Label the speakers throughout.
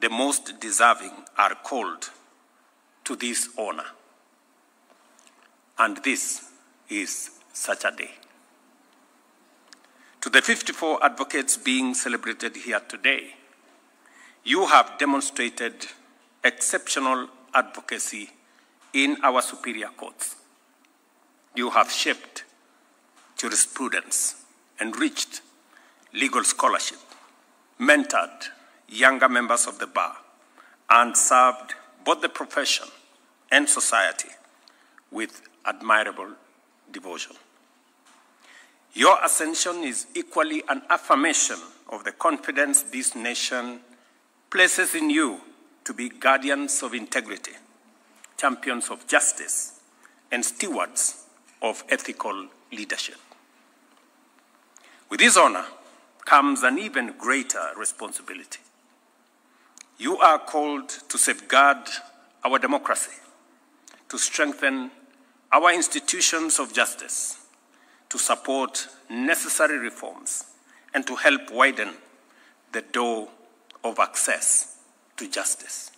Speaker 1: the most deserving are called to this honor. And this is such a day. To the 54 advocates being celebrated here today, you have demonstrated exceptional advocacy in our superior courts. You have shaped jurisprudence, enriched legal scholarship, mentored younger members of the bar, and served both the profession and society with admirable devotion. Your ascension is equally an affirmation of the confidence this nation places in you to be guardians of integrity, champions of justice, and stewards of ethical leadership. With this honor comes an even greater responsibility. You are called to safeguard our democracy, to strengthen our institutions of justice, to support necessary reforms, and to help widen the door of access to justice.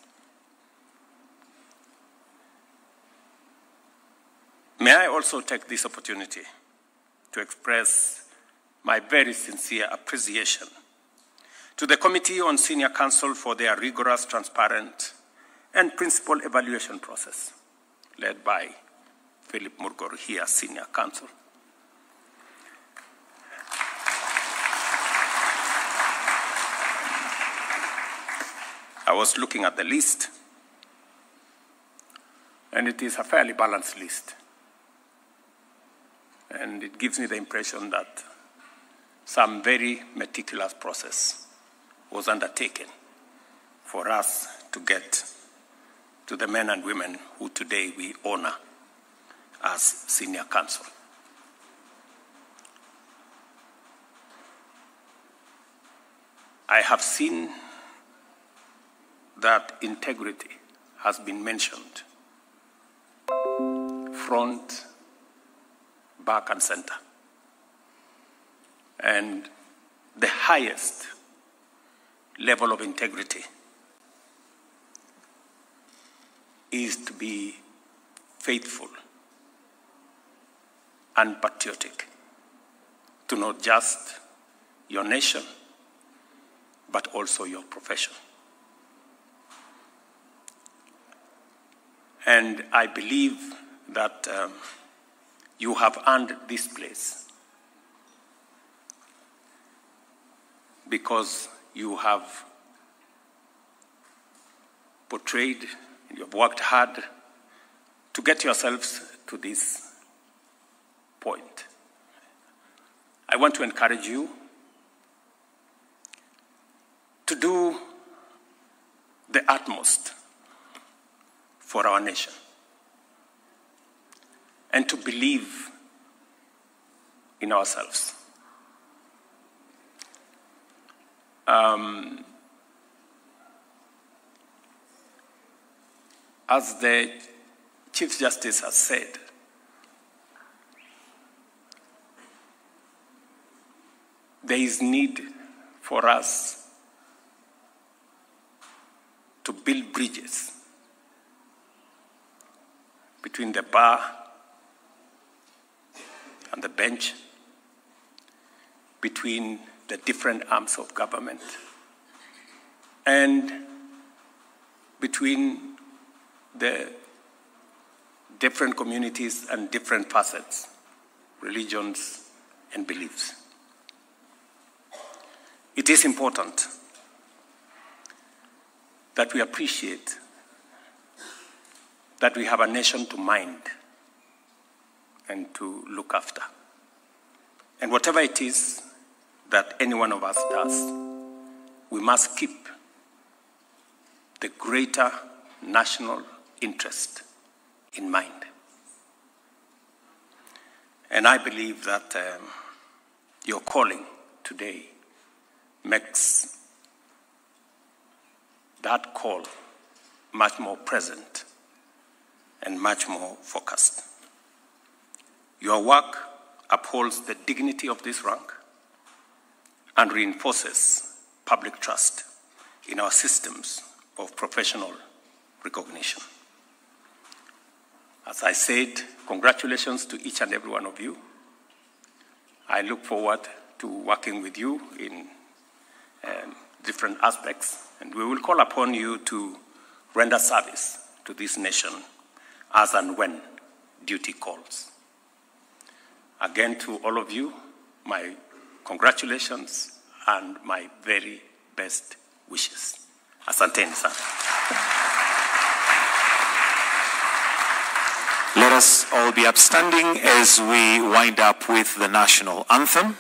Speaker 1: May I also take this opportunity to express my very sincere appreciation to the Committee on Senior Counsel for their rigorous, transparent, and principled evaluation process, led by Philip Murgor here, Senior Counsel. I was looking at the list, and it is a fairly balanced list. And it gives me the impression that some very meticulous process was undertaken for us to get to the men and women who today we honor as senior counsel. I have seen that integrity has been mentioned front, back, and center. And the highest level of integrity is to be faithful and patriotic to not just your nation, but also your profession. And I believe that you have earned this place because you have portrayed, you have worked hard to get yourselves to this point. I want to encourage you to do the utmost for our nation and to believe in ourselves. As the Chief Justice has said, there is need for us to build bridges between the bar and the bench, between the different arms of government, and between the different communities and different facets, religions and beliefs. It is important that we appreciate that we have a nation to mind and to look after. And whatever it is that any one of us does, we must keep the greater national interest in mind. And I believe that your calling today makes that call much more present and much more focused. Your work upholds the dignity of this rank and reinforces public trust in our systems of professional recognition. As I said, congratulations to each and every one of you. I look forward to working with you in different aspects, and we will call upon you to render service to this nation as and when duty calls. Again, to all of you, my congratulations and my very best wishes. Asanteni sana.
Speaker 2: Let us all be upstanding as we wind up with the national anthem.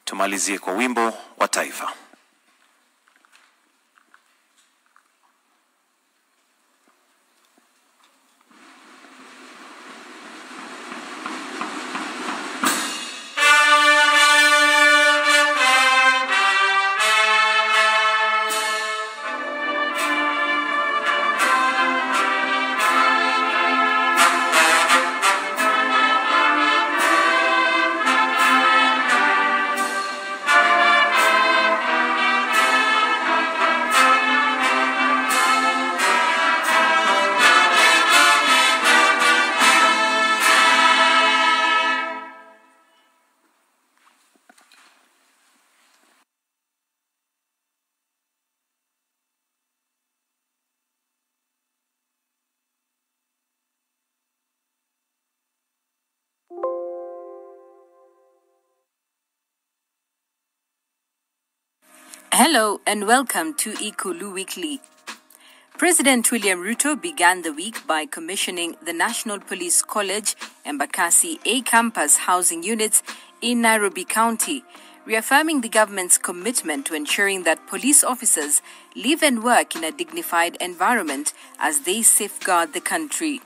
Speaker 2: Tumalizie kwa wimbo wa taifa.
Speaker 3: Hello and welcome to Ikulu Weekly. President William Ruto began the week by commissioning the National Police College Embakasi A campus housing units in Nairobi County, reaffirming the government's commitment to ensuring that police officers live and work in a dignified environment as they safeguard the country.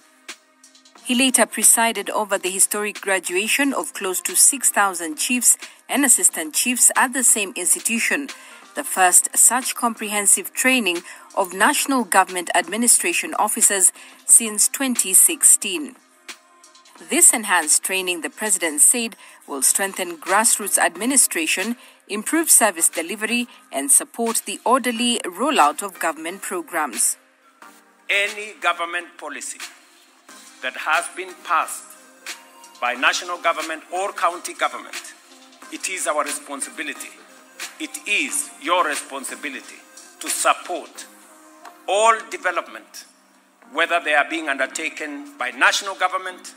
Speaker 3: He later presided over the historic graduation of close to 6,000 chiefs and assistant chiefs at the same institution, the first such comprehensive training of National Government Administration officers since 2016. This enhanced training, the President said, will strengthen grassroots administration, improve service delivery, and support the orderly rollout of government programs.
Speaker 1: Any government policy that has been passed by national government or county government, it is our responsibility. It is your responsibility to support all development, whether they are being undertaken by national government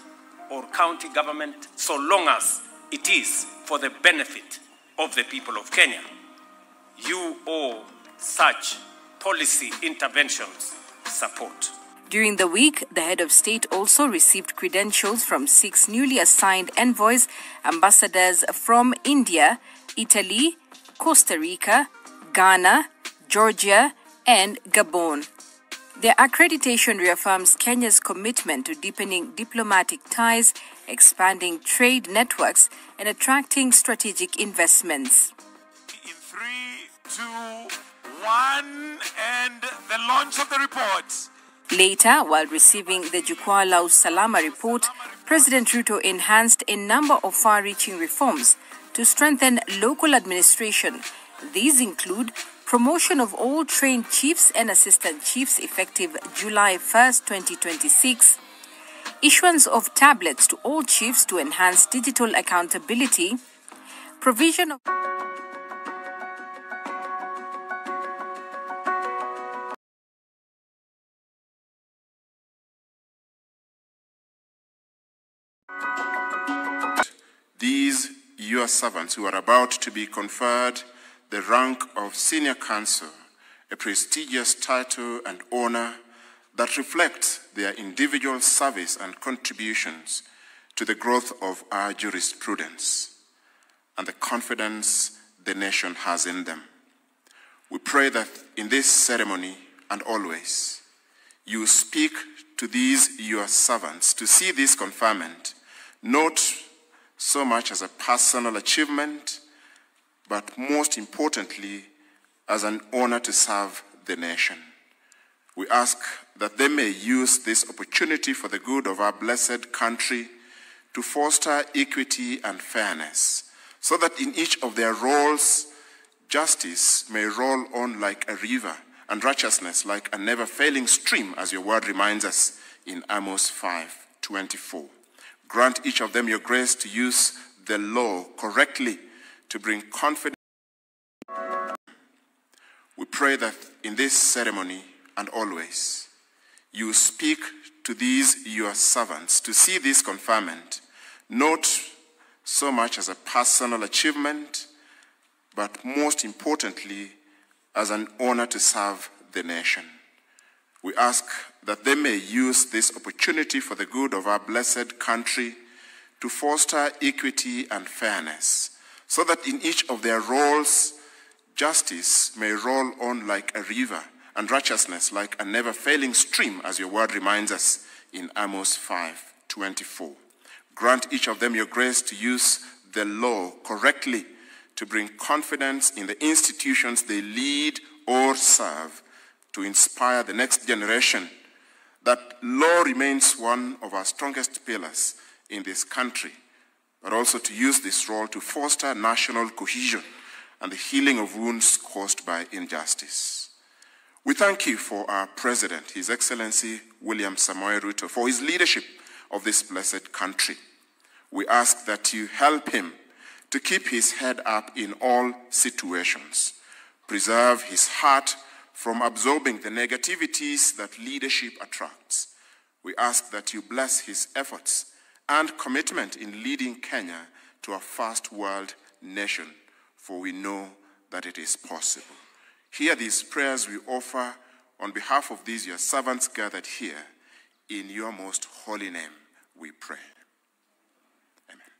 Speaker 1: or county government, so long as it is for the benefit of the people of Kenya. You owe such policy interventions support.
Speaker 3: During the week, the head of state also received credentials from 6 newly assigned envoys, ambassadors from India, Italy, Costa Rica, Ghana, Georgia, and Gabon. Their accreditation reaffirms Kenya's commitment to deepening diplomatic ties, expanding trade networks, and attracting strategic investments.
Speaker 4: In 3, 2, 1, and the launch of the reports.
Speaker 3: Later, while receiving the Jukwaa la Usalama report, President Ruto enhanced a number of far-reaching reforms to strengthen local administration. These include promotion of all trained chiefs and assistant chiefs effective July 1st, 2026, issuance of tablets to all chiefs to enhance digital accountability, provision of
Speaker 5: These your servants who are about to be conferred the rank of Senior Counsel, a prestigious title and honor that reflects their individual service and contributions to the growth of our jurisprudence and the confidence the nation has in them. We pray that in this ceremony and always, you speak to these your servants to see this conferment not so much as a personal achievement, but most importantly, as an honor to serve the nation. We ask that they may use this opportunity for the good of our blessed country to foster equity and fairness, so that in each of their roles, justice may roll on like a river, and righteousness like a never-failing stream, as your word reminds us in Amos 5:24. Grant each of them your grace to use the law correctly to bring confidence. We pray that in this ceremony and always, you speak to these your servants to see this conferment, not so much as a personal achievement, but most importantly, as an honor to serve the nation. We ask that they may use this opportunity for the good of our blessed country to foster equity and fairness, so that in each of their roles, justice may roll on like a river, and righteousness like a never-failing stream, as your word reminds us in Amos 5:24. Grant each of them your grace to use the law correctly to bring confidence in the institutions they lead or serve, to inspire the next generation that law remains one of our strongest pillars in this country, but also to use this role to foster national cohesion and the healing of wounds caused by injustice. We thank you for our President, His Excellency William Samoei Ruto, for his leadership of this blessed country. We ask that you help him to keep his head up in all situations, preserve his heart from absorbing the negativities that leadership attracts. We ask that you bless his efforts and commitment in leading Kenya to a first world nation, for we know that it is possible. Hear these prayers we offer on behalf of these your servants gathered here. In your most holy name we pray. Amen.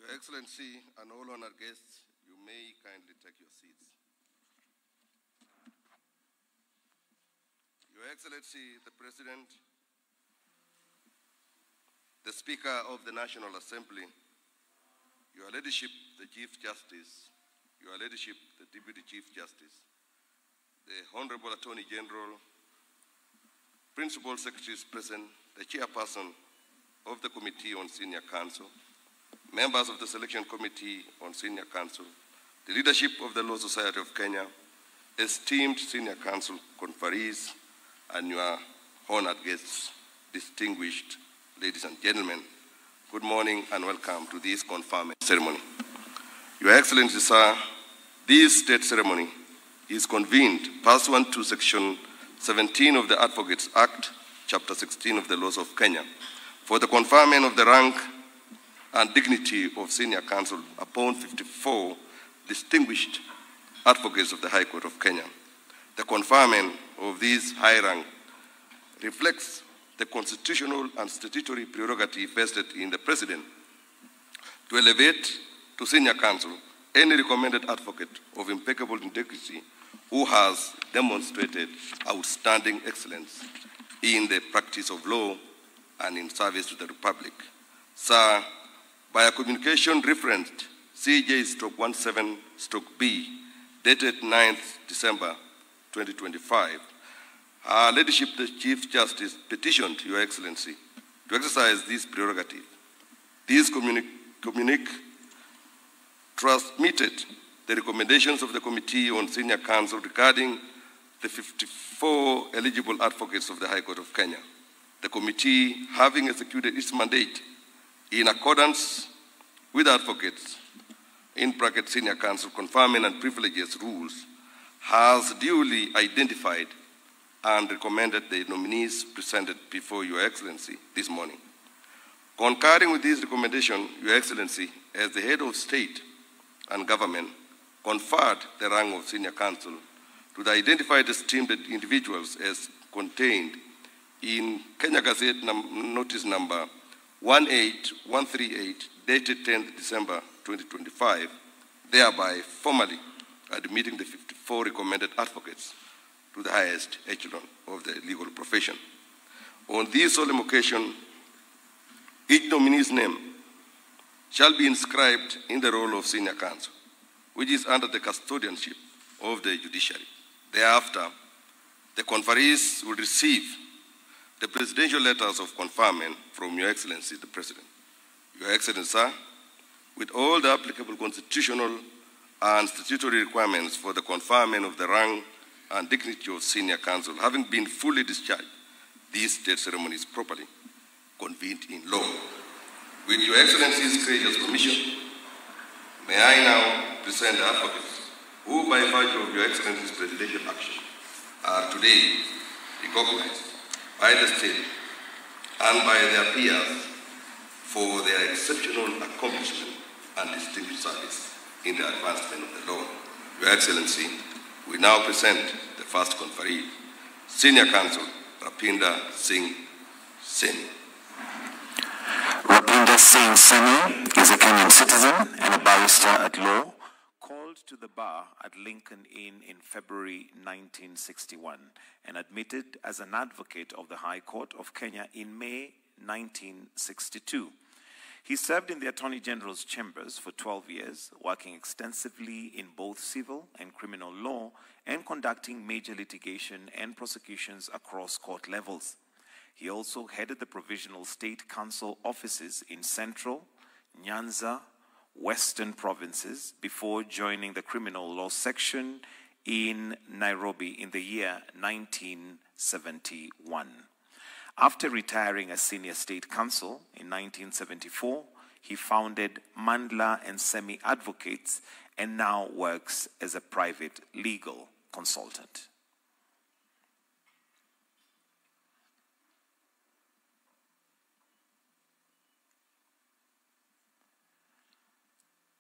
Speaker 6: Your Excellency and all honored guests, you may kindly take your seats. Your Excellency, the President, the Speaker of the National Assembly, Your Ladyship, the Chief Justice, Your Ladyship, the Deputy Chief Justice, the Honorable Attorney General, Principal Secretaries present, the Chairperson of the Committee on Senior Counsel, members of the Selection Committee on Senior Counsel, the leadership of the Law Society of Kenya, esteemed Senior Counsel conferees, and your honored guests, distinguished ladies and gentlemen, good morning and welcome to this conferment ceremony. Your Excellency, sir, this state ceremony is convened pursuant to Section 17 of the Advocates Act, Chapter 16 of the Laws of Kenya, for the conferment of the rank and dignity of Senior Counsel upon 54 distinguished advocates of the High Court of Kenya. The conferment of this high rank reflects the constitutional and statutory prerogative vested in the President to elevate to Senior Counsel any recommended advocate of impeccable integrity who has demonstrated outstanding excellence in the practice of law and in service to the Republic. Sir, by a communication referenced CJ/17/B, dated 9th December 2025, Her Ladyship, the Chief Justice, petitioned Your Excellency to exercise this prerogative. This communique transmitted the recommendations of the Committee on Senior Counsel regarding the 54 eligible advocates of the High Court of Kenya. The committee, having executed its mandate in accordance with advocates, in bracket Senior Counsel conferment and privileges rules, has duly identified and recommended the nominees presented before Your Excellency this morning. Concurring with this recommendation, Your Excellency, as the head of state and government, conferred the rank of Senior Counsel to the identified esteemed individuals as contained in Kenya Gazette Notice Number 18138, dated 10th December 2025, thereby formally admitting the 54 recommended advocates to the highest echelon of the legal profession. On this solemn occasion, each nominee's name shall be inscribed in the roll of Senior Counsel, which is under the custodianship of the judiciary. Thereafter, the conferees will receive the presidential letters of conferment from Your Excellency, the President. Your Excellency, sir, with all the applicable constitutional and statutory requirements for the conferment of the rank and dignity of senior counsel, having been fully discharged, this state ceremony is properly convened in law. With Your Excellency's gracious permission, may I now present the advocates who, by virtue of Your Excellency's presidential action, are today recognized by the state and by their peers for their exceptional accomplishment and distinguished service in the advancement of the law. Your Excellency, we now present the first conferee, Senior Counsel Rapinda Singh Seni.
Speaker 2: Rapinda Singh Seni is a Kenyan citizen and a barrister at law, called to the bar at Lincoln Inn in February 1961 and admitted as an advocate of the High Court of Kenya in May 1962. He served in the Attorney General's chambers for 12 years, working extensively in both civil and criminal law and conducting major litigation and prosecutions across court levels. He also headed the Provisional State Council offices in Central, Nyanza, Western provinces before joining the criminal law section in Nairobi in the year 1971. After retiring as senior state counsel in 1974, he founded Mandla and Semi Advocates and now works as a private legal consultant.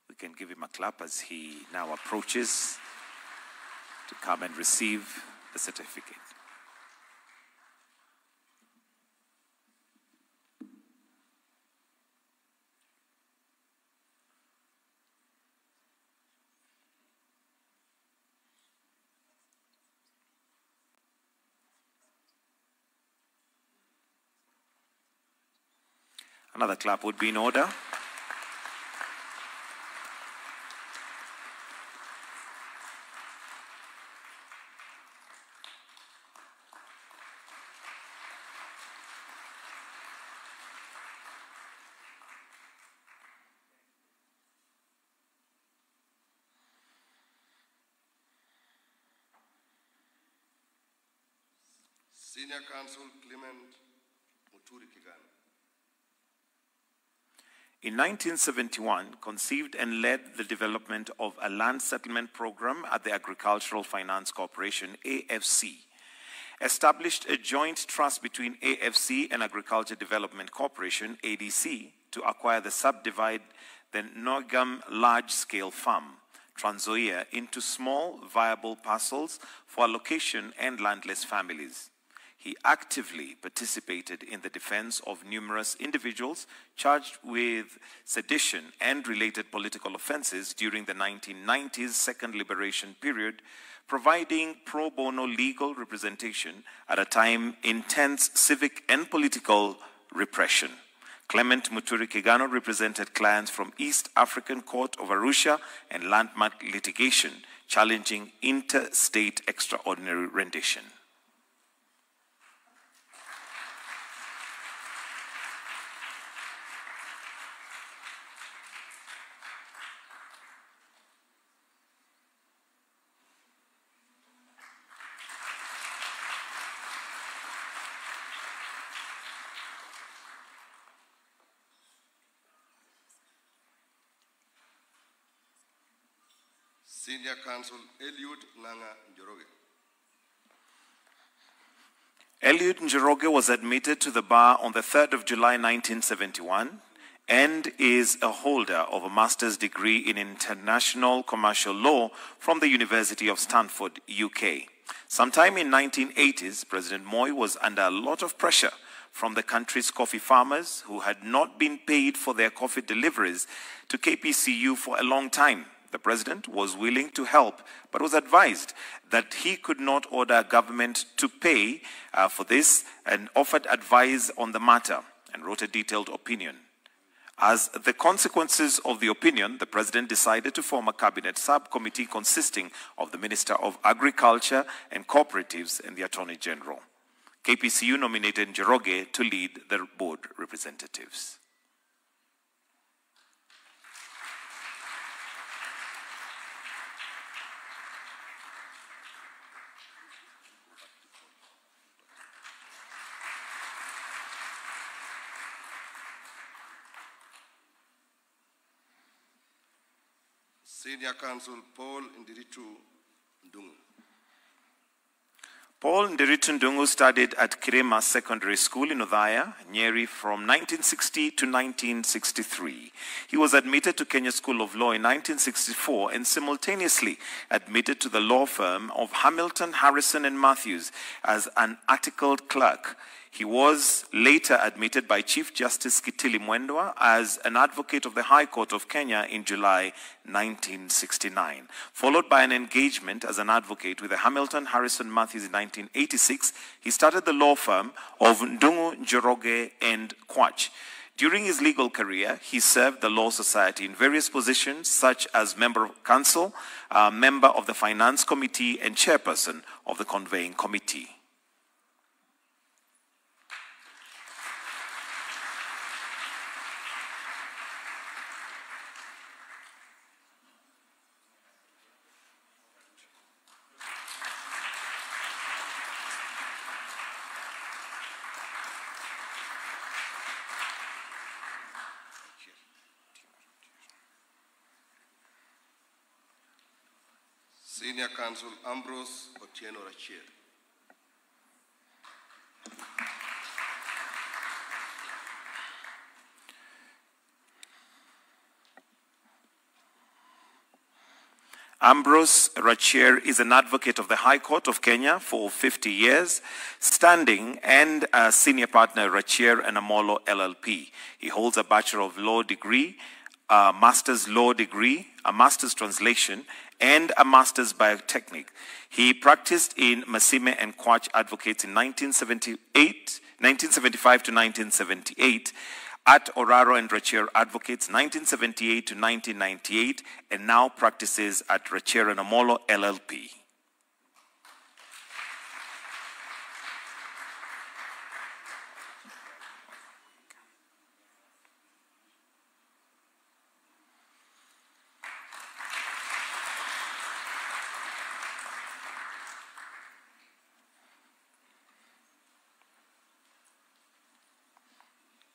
Speaker 2: We can give him a clap as he now approaches to come and receive the certificate. Another clap would be in order.
Speaker 6: Senior Counsel Clement Muturi Kigano.
Speaker 2: In 1971, conceived and led the development of a land settlement program at the Agricultural Finance Corporation, AFC. Established a joint trust between AFC and Agriculture Development Corporation, ADC, to acquire the subdivide the Nogam large-scale farm, Trans Nzoia, into small, viable parcels for allocation and landless families. He actively participated in the defense of numerous individuals charged with sedition and related political offenses during the 1990s Second Liberation period, providing pro bono legal representation at a time intense civic and political repression. Clement Muturi Kigano represented clients from East African Court of Arusha and landmark litigation, challenging interstate extraordinary rendition.
Speaker 6: Senior Counsel Eliud Nanga Njoroge.
Speaker 2: Eliud Njoroge was admitted to the bar on the 3rd of July 1971 and is a holder of a master's degree in international commercial law from the University of Stanford, UK. Sometime in 1980s, President Moi was under a lot of pressure from the country's coffee farmers who had not been paid for their coffee deliveries to KPCU for a long time. The president was willing to help, but was advised that he could not order government to pay for this and offered advice on the matter and wrote a detailed opinion. As the consequences of the opinion, the president decided to form a cabinet subcommittee consisting of the Minister of Agriculture and Cooperatives and the Attorney General. KPCU nominated Njoroge to lead the board representatives.
Speaker 6: Senior Counsel Paul Ndiritu Ndungu.
Speaker 2: Paul Ndiritu Ndungu studied at Kirema Secondary School in Othaya, Nyeri from 1960 to 1963. He was admitted to Kenya School of Law in 1964 and simultaneously admitted to the law firm of Hamilton, Harrison and Matthews as an articled clerk. He was later admitted by Chief Justice Kitili Mwendwa as an advocate of the High Court of Kenya in July 1969. Followed by an engagement as an advocate with the Hamilton, Harrison, Matthews in 1986, he started the law firm of Ndungu, Njoroge and Kwach. During his legal career, he served the Law Society in various positions such as Member of Council, Member of the Finance Committee and Chairperson of the Conveying Committee.
Speaker 6: Senior Counsel Ambrose Otieno Rachier.
Speaker 2: Ambrose Rachier is an advocate of the High Court of Kenya for 50 years, standing and a senior partner Rachier and Amolo LLP. He holds a Bachelor of Law degree, a Master's Law degree, a Master's Translation, and a Master's Biotechnic. He practiced in Masime and Kwach Advocates in 1975 to 1978, at Oraro and Rachier Advocates 1978 to 1998, and now practices at Rachier and Amolo LLP.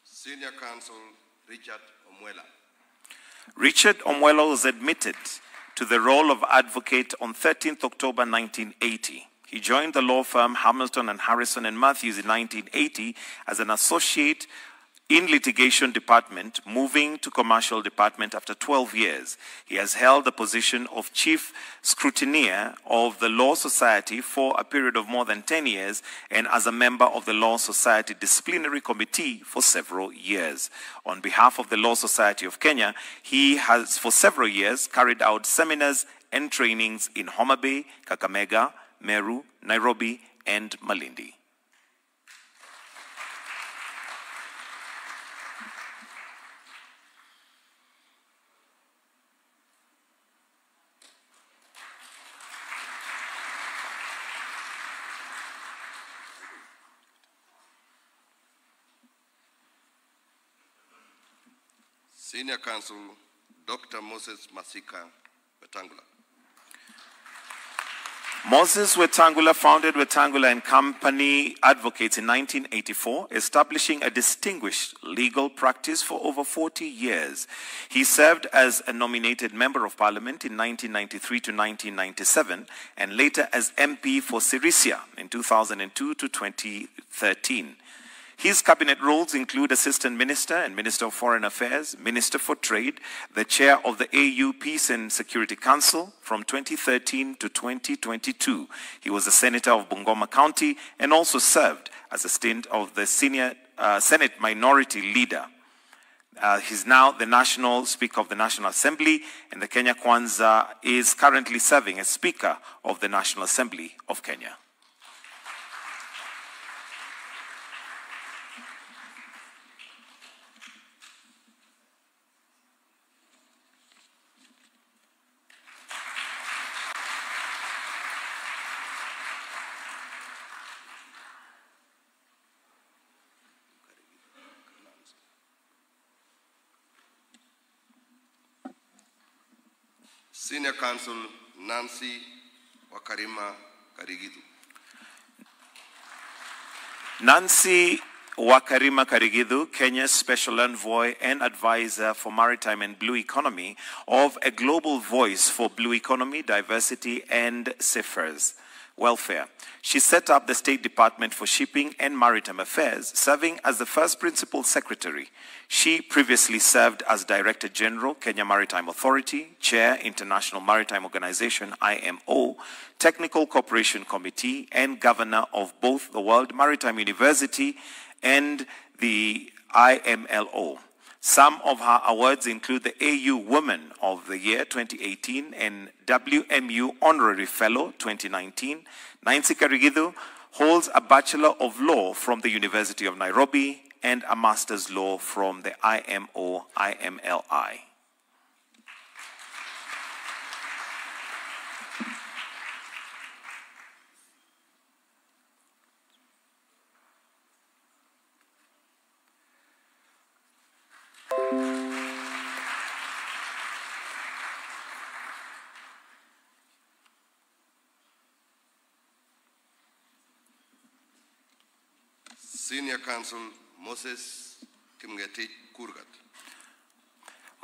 Speaker 6: Senior Counsel Richard Omwela.
Speaker 2: Richard Omwela was admitted to the role of advocate on 13th October 1980. He joined the law firm Hamilton and Harrison and Matthews in 1980 as an associate in litigation department, moving to commercial department after 12 years. He has held the position of chief scrutineer of the Law Society for a period of more than 10 years and as a member of the Law Society Disciplinary Committee for several years. On behalf of the Law Society of Kenya, he has for several years carried out seminars and trainings in Homa Bay, Kakamega, Meru, Nairobi, and Malindi.
Speaker 6: Senior Counsel Dr. Moses Masika Wetangula.
Speaker 2: Moses Wetangula founded Wetangula and Company Advocates in 1984, establishing a distinguished legal practice for over 40 years. He served as a nominated Member of Parliament in 1993 to 1997 and later as MP for Sirisia in 2002 to 2013. His cabinet roles include Assistant Minister and Minister of Foreign Affairs, Minister for Trade, the Chair of the AU Peace and Security Council from 2013 to 2022. He was a Senator of Bungoma County and also served as a stint of the Senior Senate Minority Leader. He's now the National Speaker of the National Assembly, and the Kenya Kwanza is currently serving as Speaker of the National Assembly of Kenya.
Speaker 6: Senior Counsel Nancy Wakarima Karigitu.
Speaker 2: Nancy Wakarima Karigidhu, Kenya's Special Envoy and Advisor for Maritime and Blue Economy of a Global Voice for Blue Economy, Diversity and Seafarers Welfare. She set up the State Department for Shipping and Maritime Affairs, serving as the first Principal Secretary. She previously served as Director General, Kenya Maritime Authority, Chair, International Maritime Organization, IMO, Technical Cooperation Committee, and Governor of both the World Maritime University and the IMLO. Some of her awards include the AU Woman of the Year 2018 and WMU Honorary Fellow 2019. Nancy Karigidhu holds a Bachelor of Law from the University of Nairobi and a Master's Law from the IMO-IMLI.
Speaker 6: Senior Counsel Moses Kipngetich Kurgat.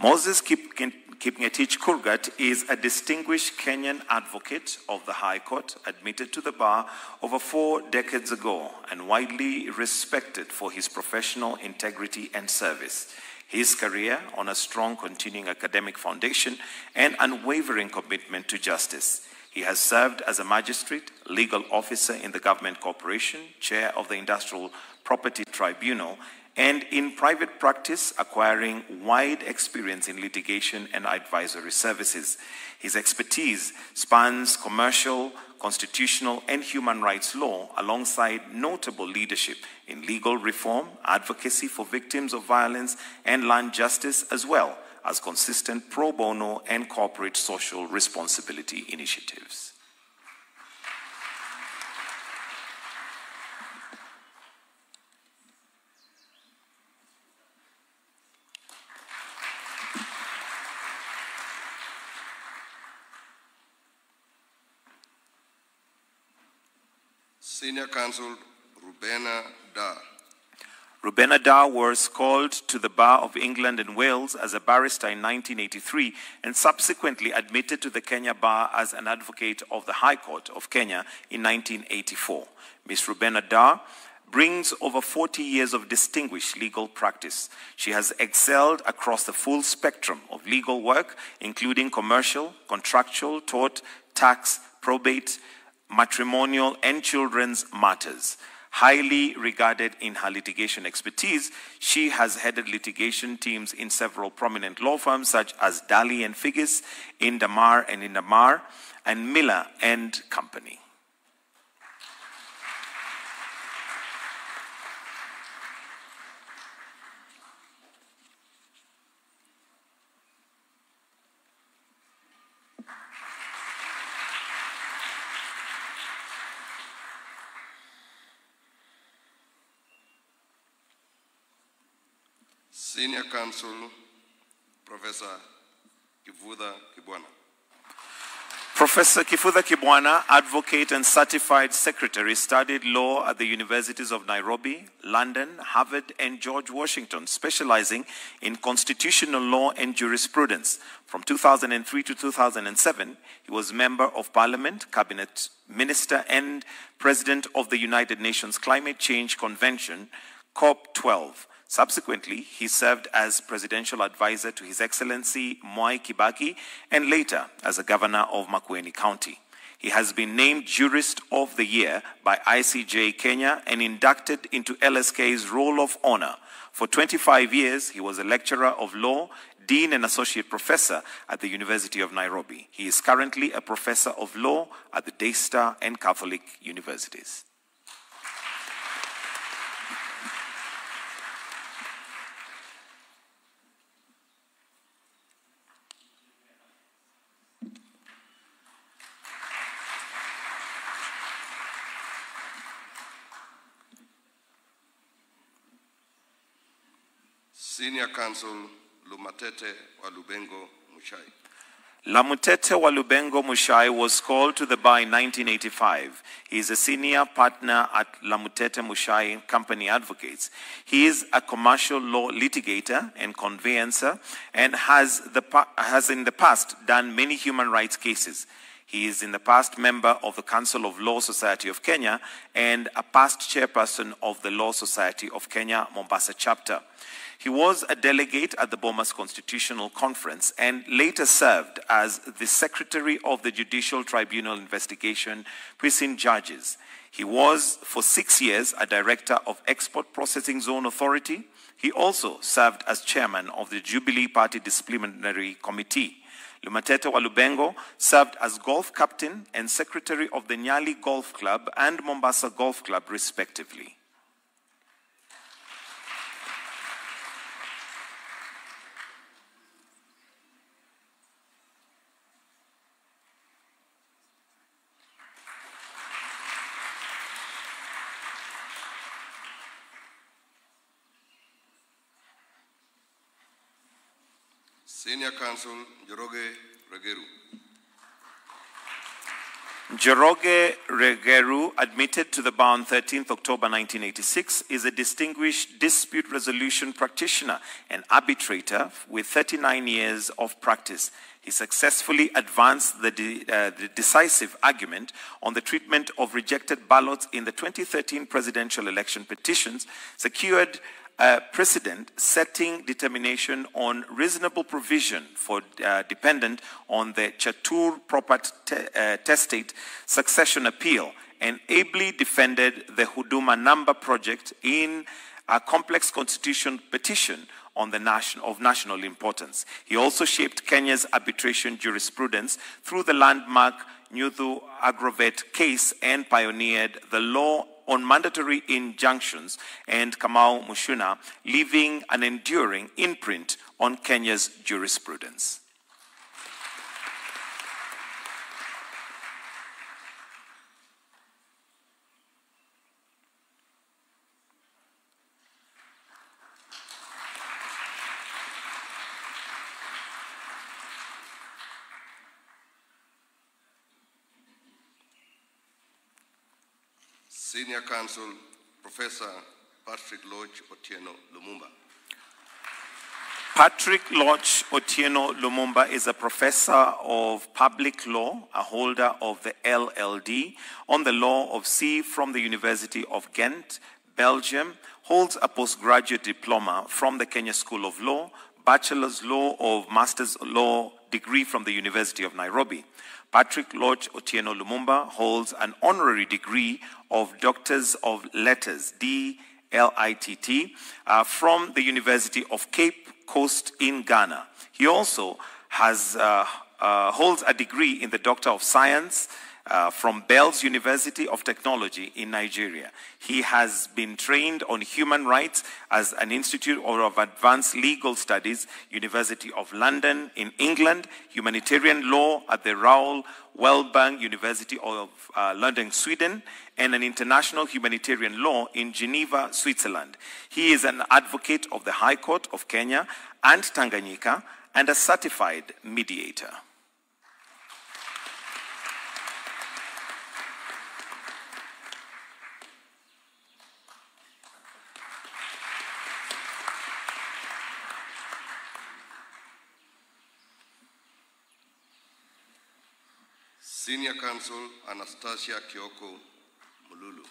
Speaker 2: Moses Kipngetich Kurgat is a distinguished Kenyan advocate of the High Court, admitted to the bar over 4 decades ago and widely respected for his professional integrity and service. His career on a strong continuing academic foundation and unwavering commitment to justice. He has served as a magistrate, legal officer in the government corporation, chair of the Industrial Property Tribunal, and in private practice, acquiring wide experience in litigation and advisory services. His expertise spans commercial, constitutional, and human rights law, alongside notable leadership in legal reform, advocacy for victims of violence, and land justice, as well as consistent pro bono and corporate social responsibility initiatives.
Speaker 6: Senior Counsel Rubena Da.
Speaker 2: Rubena Da was called to the Bar of England and Wales as a barrister in 1983 and subsequently admitted to the Kenya Bar as an advocate of the High Court of Kenya in 1984. Ms. Rubena Da brings over 40 years of distinguished legal practice. She has excelled across the full spectrum of legal work, including commercial, contractual, tort, tax, probate, matrimonial, and children's matters. Highly regarded in her litigation expertise, she has headed litigation teams in several prominent law firms such as Daly and Figgis, Indamar and Indamar, and Miller and Company.
Speaker 6: Senior Counsel Professor Kifudha Kibwana.
Speaker 2: Professor Kifudha Kibwana, advocate and certified secretary, studied law at the universities of Nairobi, London, Harvard, and George Washington, specializing in constitutional law and jurisprudence. From 2003 to 2007, he was member of Parliament, Cabinet Minister, and President of the United Nations Climate Change Convention, COP12. Subsequently, he served as presidential advisor to His Excellency Mwai Kibaki and later as a governor of Makueni County. He has been named Jurist of the Year by ICJ Kenya and inducted into LSK's Roll of Honor. For 25 years, he was a lecturer of law, dean and associate professor at the University of Nairobi. He is currently a professor of law at the Daystar and Catholic Universities.
Speaker 6: Senior Counsel Lumatete Walubengo Muchai.
Speaker 2: Lamutete Walubengo Mushai was called to the bar in 1985. He is a senior partner at Lamutete Mushai Company Advocates. He is a commercial law litigator and conveyancer and has in the past done many human rights cases. He is in the past member of the Council of Law Society of Kenya and a past chairperson of the Law Society of Kenya, Mombasa chapter. He was a delegate at the Bomas Constitutional Conference and later served as the Secretary of the Judicial Tribunal Investigation, Precinct Judges. He was, for 6 years, a director of Export Processing Zone Authority. He also served as chairman of the Jubilee Party Disciplinary Committee. Lumatete Walubengo served as golf captain and secretary of the Nyali Golf Club and Mombasa Golf Club, respectively.
Speaker 6: Senior Counsel Njoroge Regeru.
Speaker 2: Njoroge Regeru, admitted to the bar on 13th October 1986, is a distinguished dispute resolution practitioner and arbitrator with 39 years of practice. He successfully advanced the decisive argument on the treatment of rejected ballots in the 2013 presidential election petitions, secured a precedent setting determination on reasonable provision for dependent on the Chatur property testate succession appeal, and ably defended the Huduma number project in a complex constitution petition on the national importance. He also shaped Kenya's arbitration jurisprudence through the landmark Nyuthu Agrovet case and pioneered the law on mandatory injunctions and Kamau Mushuna, leaving an enduring imprint on Kenya's jurisprudence.
Speaker 6: Senior Counsel Professor Patrick Lodge Otieno Lumumba.
Speaker 2: Patrick Lodge Otieno Lumumba is a professor of public law, a holder of the LLD on the law of sea from the University of Ghent, Belgium, holds a postgraduate diploma from the Kenya School of Law, bachelor's law or master's law degree from the University of Nairobi. Patrick Lodge Otieno Lumumba holds an honorary degree of Doctors of Letters, DLITT, from the University of Cape Coast in Ghana. He also holds a degree in the Doctor of Science from Bells University of Technology in Nigeria. He has been trained on human rights as an Institute of Advanced Legal Studies, University of London in England, humanitarian law at the Raoul Wellbank University of London, Sweden, and an international humanitarian law in Geneva, Switzerland. He is an advocate of the High Court of Kenya and Tanganyika and a certified mediator.
Speaker 6: Senior Counsel Anastasia Kioko Mululu.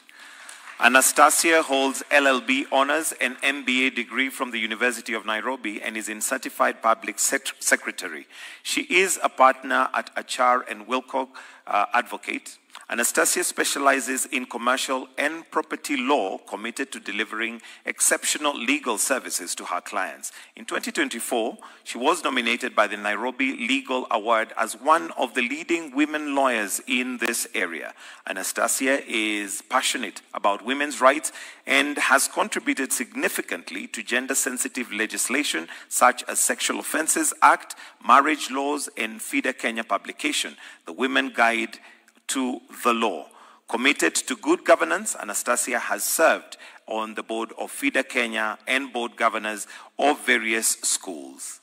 Speaker 2: Anastasia holds LLB honors and MBA degree from the University of Nairobi and is in Certified Public Secretary. She is a partner at Achar and Wilcock Advocate. Anastasia specializes in commercial and property law, committed to delivering exceptional legal services to her clients. In 2024, she was nominated by the Nairobi Legal Award as one of the leading women lawyers in this area. Anastasia is passionate about women's rights and has contributed significantly to gender-sensitive legislation such as Sexual Offences Act, marriage laws, and FIDA Kenya publication, the Women Guide to the Law. Committed to good governance, Anastasia has served on the board of FIDA Kenya and board governors of various schools.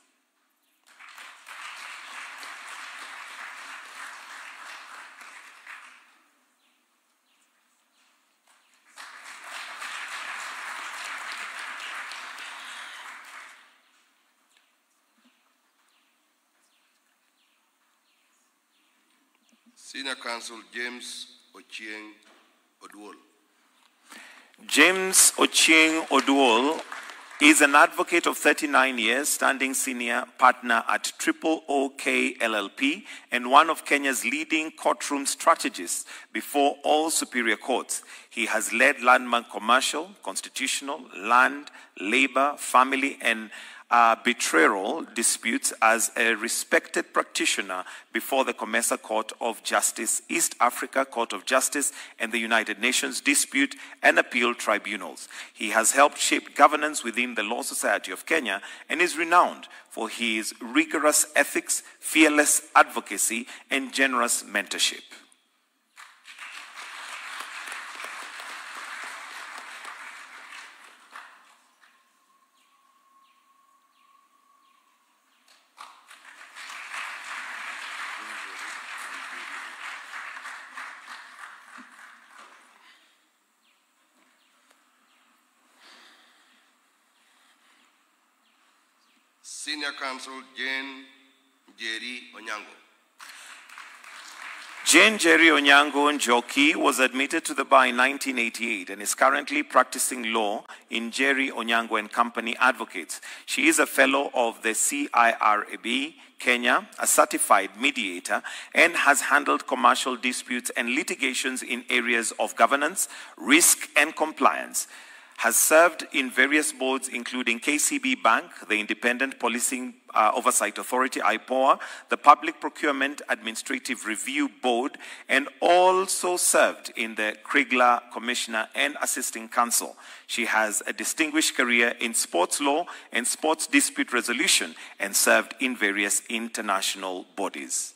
Speaker 6: Senior Counsel James Ochieng Oduol.
Speaker 2: James Ochieng Oduol is an advocate of 39 years, standing senior partner at OK LLP and one of Kenya's leading courtroom strategists before all superior courts. He has led landmark commercial, constitutional, land, labor, family, and betrayal disputes as a respected practitioner before the Comesa Court of Justice, East Africa Court of Justice, and the United Nations Dispute and Appeal Tribunals. He has helped shape governance within the Law Society of Kenya and is renowned for his rigorous ethics, fearless advocacy, and generous mentorship.
Speaker 6: Senior Counsel Jane Jerry Onyango.
Speaker 2: Jane Jerry Onyango Njoki was admitted to the bar in 1988 and is currently practicing law in Jerry Onyango and Company Advocates. She is a fellow of the CIRAB Kenya, a certified mediator, and has handled commercial disputes and litigations in areas of governance, risk, and compliance. Has served in various boards including KCB Bank, the Independent Policing Oversight Authority, IPOA, the Public Procurement Administrative Review Board, and also served in the Krigler Commissioner and Assisting Counsel. She has a distinguished career in sports law and sports dispute resolution and served in various international bodies.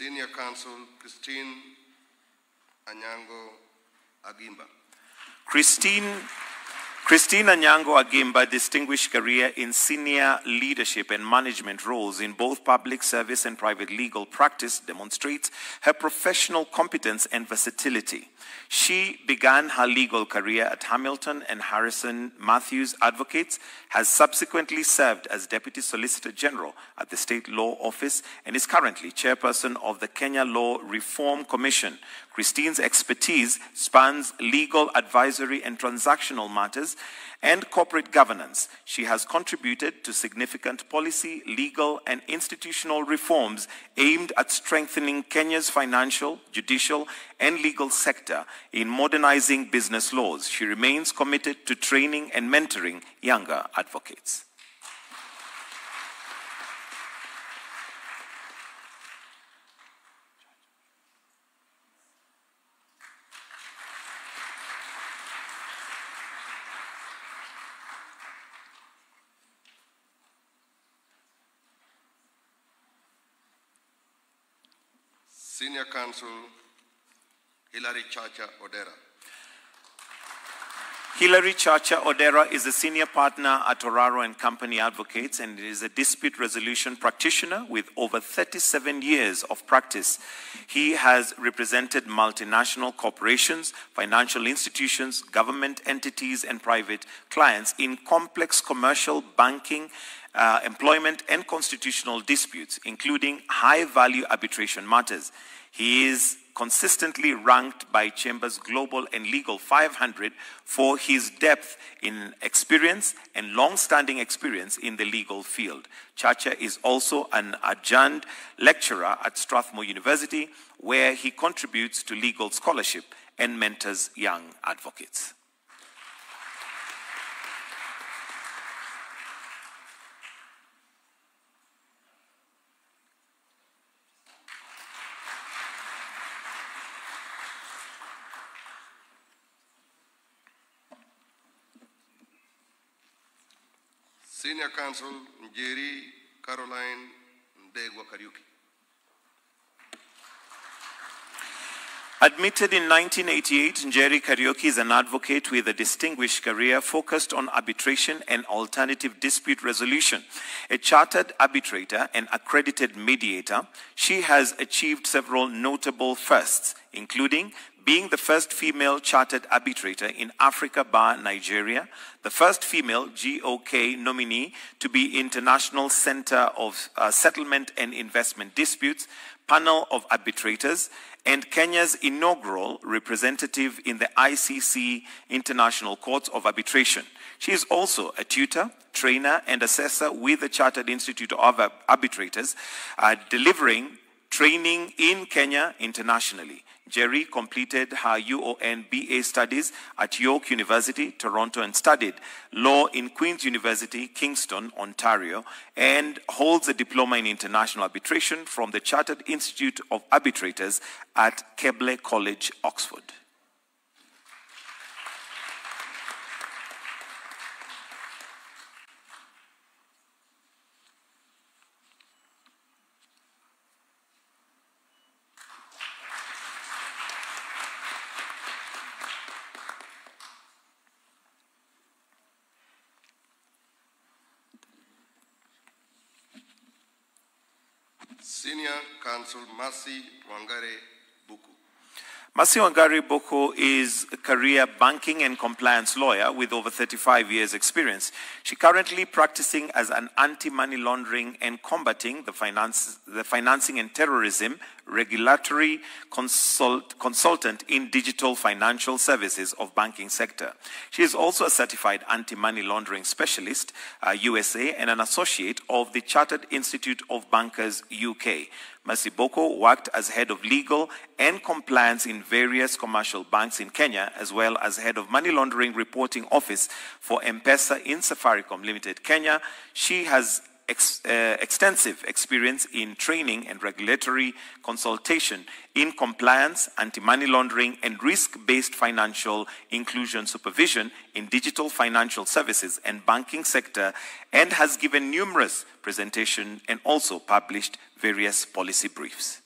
Speaker 6: Senior Counsel Christine Anyango Agimba.
Speaker 2: Christine Anyango Agimba distinguished career in senior leadership and management roles in both public service and private legal practice demonstrates her professional competence and versatility. She began her legal career at Hamilton and Harrison Matthews Advocates, has subsequently served as Deputy Solicitor General at the State Law Office, and is currently chairperson of the Kenya Law Reform Commission. Christine's expertise spans legal advisory and transactional matters and corporate governance. She has contributed to significant policy, legal, and institutional reforms aimed at strengthening Kenya's financial, judicial, and legal sector in modernizing business laws. She remains committed to training and mentoring younger advocates.
Speaker 6: Senior Counsel Hilary Chacha Odera.
Speaker 2: Hilary Chacha Odera is a senior partner at Oraro and Company Advocates and is a dispute resolution practitioner with over 37 years of practice. He has represented multinational corporations, financial institutions, government entities, and private clients in complex commercial, banking, employment, and constitutional disputes, including high-value arbitration matters. He is consistently ranked by Chambers Global and Legal 500 for his depth in experience and long-standing experience in the legal field. Chacha is also an adjunct lecturer at Strathmore University, where he contributes to legal scholarship and mentors young advocates.
Speaker 6: Senior Counsel Njeri Caroline Ndegwa Kariuki.
Speaker 2: Admitted in 1988, Njeri Kariuki is an advocate with a distinguished career focused on arbitration and alternative dispute resolution. A chartered arbitrator and accredited mediator, she has achieved several notable firsts, including being the first female chartered arbitrator in Africa bar Nigeria, the first female GOK nominee to be International Center of Settlement and Investment Disputes panel of arbitrators, and Kenya's inaugural representative in the ICC International Courts of Arbitration. She is also a tutor, trainer, and assessor with the Chartered Institute of Arbitrators, delivering training in Kenya internationally. Njeri completed her UON BA studies at York University, Toronto, and studied law in Queen's University, Kingston, Ontario, and holds a diploma in international arbitration from the Chartered Institute of Arbitrators at Keble College, Oxford.
Speaker 6: Senior Counsel Mercy Wangare Buku.
Speaker 2: Mercy Wangare Buku is a career banking and compliance lawyer with over 35 years' experience. She currently practicing as an anti-money laundering and combating the financing and terrorism regulatory consultant in digital financial services of banking sector. She is also a certified anti-money laundering specialist, USA, and an associate of the Chartered Institute of Bankers, UK. Mercy Boko worked as head of legal and compliance in various commercial banks in Kenya, as well as head of money laundering reporting office for M-Pesa in Safaricom Limited, Kenya. She has extensive experience in training and regulatory consultation in compliance, anti-money laundering, and risk-based financial inclusion supervision in digital financial services and banking sector, and has given numerous presentations and also published various policy briefs.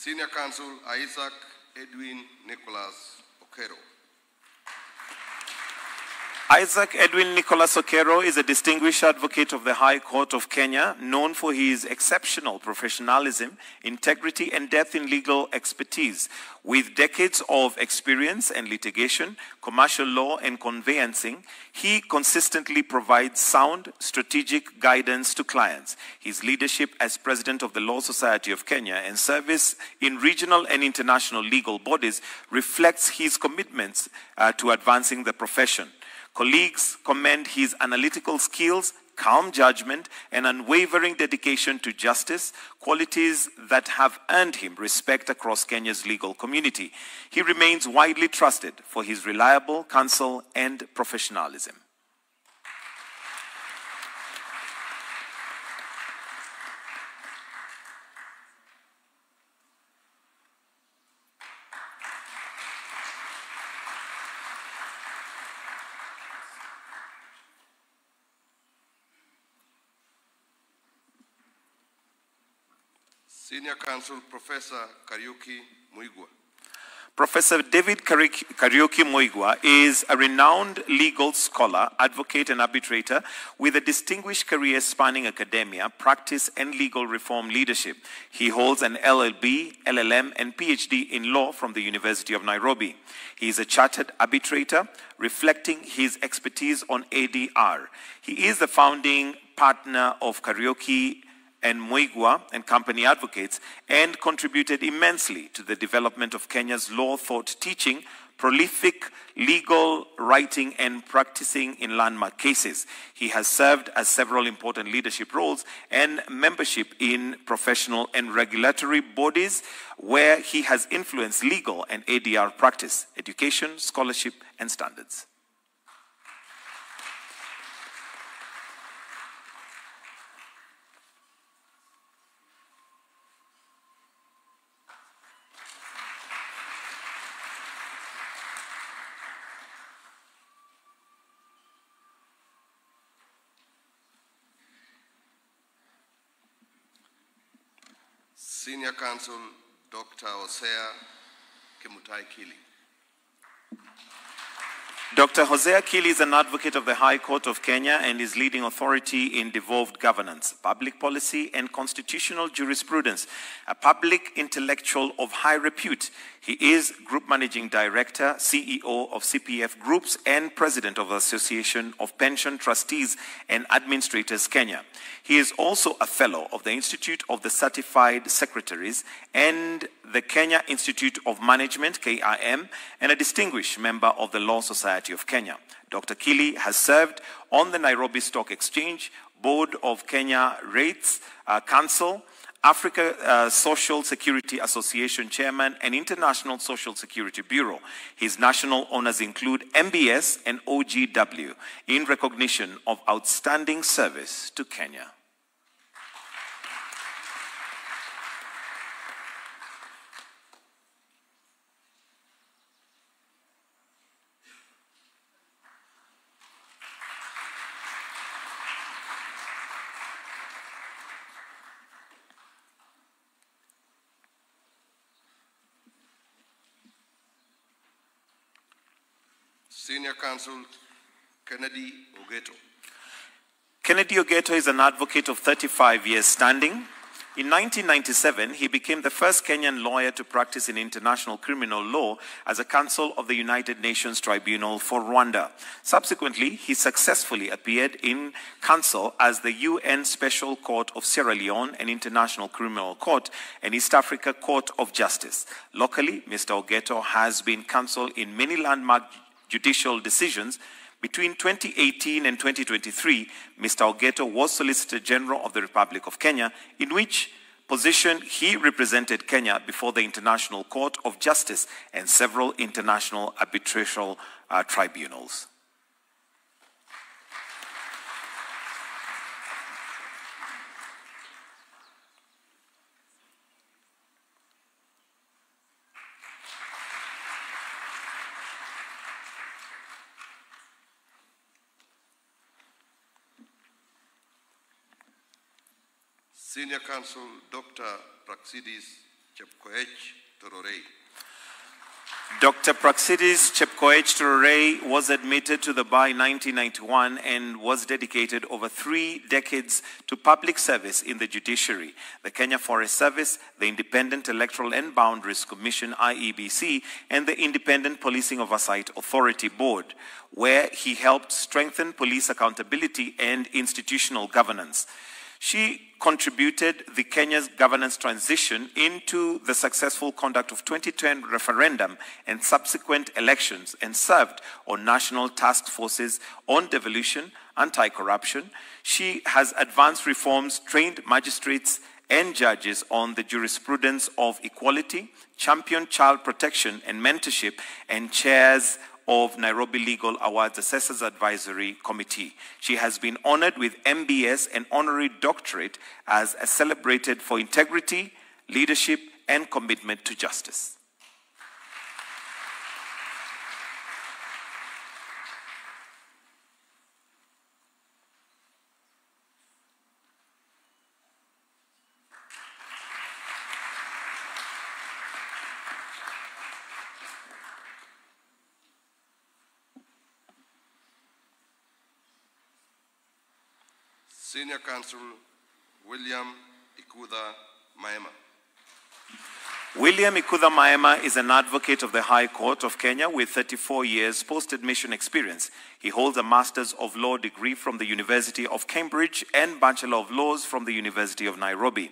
Speaker 6: Senior Counsel Isaac Edwin Nicholas Okero.
Speaker 2: Isaac Edwin Nicholas Okero is a distinguished advocate of the High Court of Kenya, known for his exceptional professionalism, integrity, and depth in legal expertise. With decades of experience in litigation, commercial law, and conveyancing, he consistently provides sound, strategic guidance to clients. His leadership as president of the Law Society of Kenya and service in regional and international legal bodies reflects his commitments to advancing the profession. Colleagues commend his analytical skills, calm judgment, and unwavering dedication to justice, qualities that have earned him respect across Kenya's legal community. He remains widely trusted for his reliable counsel and professionalism.
Speaker 6: Senior Counsel Professor Kariuki Muigwa.
Speaker 2: Professor David Kariuki Muigwa is a renowned legal scholar, advocate, and arbitrator with a distinguished career spanning academia, practice, and legal reform leadership. He holds an LLB, LLM, and PhD in law from the University of Nairobi. He is a chartered arbitrator, reflecting his expertise on ADR. He is the founding partner of Kariuki and Muigwa and Company Advocates, and contributed immensely to the development of Kenya's law thought teaching, prolific legal writing, and practicing in landmark cases. He has served as several important leadership roles and membership in professional and regulatory bodies where he has influenced legal and ADR practice, education, scholarship, and standards.
Speaker 6: Senior Counsel Dr. Hosea Kimutai Kili.
Speaker 2: Dr. Hosea Kili is an advocate of the High Court of Kenya and is leading authority in devolved governance, public policy, and constitutional jurisprudence. A public intellectual of high repute, he is Group Managing Director, CEO of CPF Groups, and President of the Association of Pension Trustees and Administrators Kenya. He is also a Fellow of the Institute of the Certified Secretaries and the Kenya Institute of Management, KIM, and a distinguished member of the Law Society of Kenya. Dr. Kili has served on the Nairobi Stock Exchange, Board of Kenya Rates, Counsel, Africa Social Security Association Chairman, and International Social Security Bureau. His national honors include MBS and OGW in recognition of outstanding service to Kenya.
Speaker 6: Senior Counsel Kennedy Ogeto.
Speaker 2: Kennedy Ogeto is an advocate of 35 years standing. In 1997, he became the first Kenyan lawyer to practice in international criminal law as a counsel of the United Nations Tribunal for Rwanda. Subsequently, he successfully appeared in counsel as the UN Special Court of Sierra Leone, an International Criminal Court, and East Africa Court of Justice. Locally, Mr. Ogeto has been counsel in many landmark judicial decisions. Between 2018 and 2023, Mr. Ogeto was Solicitor General of the Republic of Kenya, in which position he represented Kenya before the International Court of Justice and several international arbitral tribunals.
Speaker 6: Senior Counsel Dr. Praxidis Chepkoech Tororei.
Speaker 2: Dr. Praxidis Chepkoech Tororei was admitted to the bar in 1991 and was dedicated over 3 decades to public service in the judiciary, the Kenya Forest Service, the Independent Electoral and Boundaries Commission, IEBC, and the Independent Policing Oversight Authority Board, where he helped strengthen police accountability and institutional governance. She contributed the Kenya's governance transition into the successful conduct of 2010 referendum and subsequent elections, and served on national task forces on devolution, anti-corruption. She has advanced reforms, trained magistrates and judges on the jurisprudence of equality, championed child protection and mentorship, and chairs of Nairobi Legal Awards Assessors Advisory Committee. She has been honored with MBS and honorary doctorate as celebrated for integrity, leadership, and commitment to justice.
Speaker 6: Senior Counsel William Ikudha Maema.
Speaker 2: William Ikudha Maema is an advocate of the High Court of Kenya with 34 years post-admission experience. He holds a Master's of Law degree from the University of Cambridge and Bachelor of Laws from the University of Nairobi.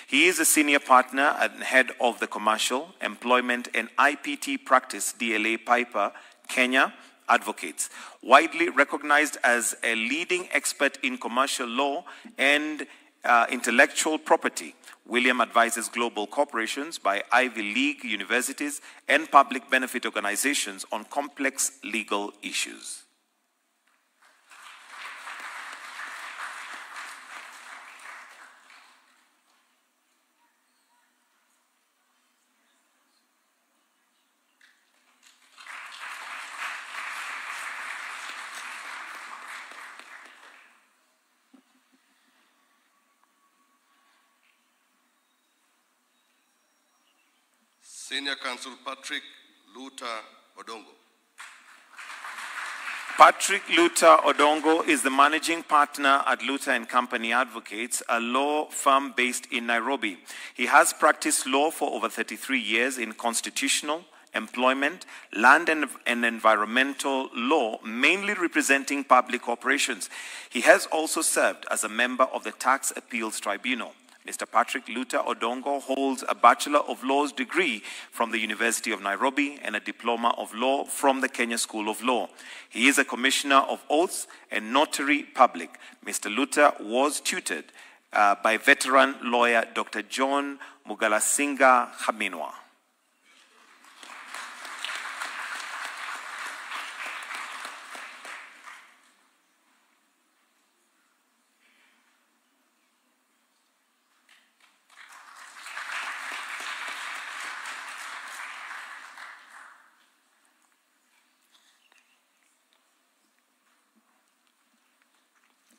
Speaker 2: He is a senior partner and head of the Commercial, Employment and IPT Practice DLA Piper, Kenya, Advocates, widely recognized as a leading expert in commercial law and intellectual property. William advises global corporations by Ivy League universities and public benefit organizations on complex legal issues.
Speaker 6: Senior Counsel Patrick Luta Odongo.
Speaker 2: Patrick Luta Odongo is the managing partner at Luta & Company Advocates, a law firm based in Nairobi. He has practiced law for over 33 years in constitutional, employment, land and environmental law, mainly representing public corporations. He has also served as a member of the Tax Appeals Tribunal. Mr. Patrick Luta Odongo holds a Bachelor of Laws degree from the University of Nairobi and a Diploma of Law from the Kenya School of Law. He is a Commissioner of Oaths and Notary Public. Mr. Luta was tutored by veteran lawyer Dr. John Mugalasinga Haminwa.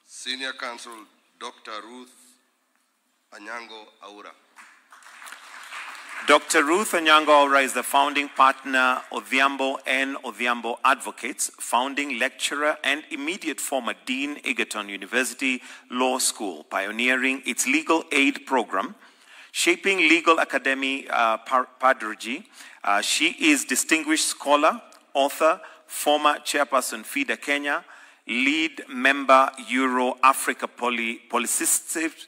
Speaker 6: Senior Counsel Dr. Ruth Anyango Aura.
Speaker 2: Dr. Ruth Anyango Aura is the founding partner of Odhiambo and Odhiambo Advocates, founding lecturer and immediate former Dean, Egerton University Law School, pioneering its legal aid program, shaping legal academy pedagogy. She is distinguished scholar, author, former chairperson FIDA Kenya, lead member Euro-Africa Polycystic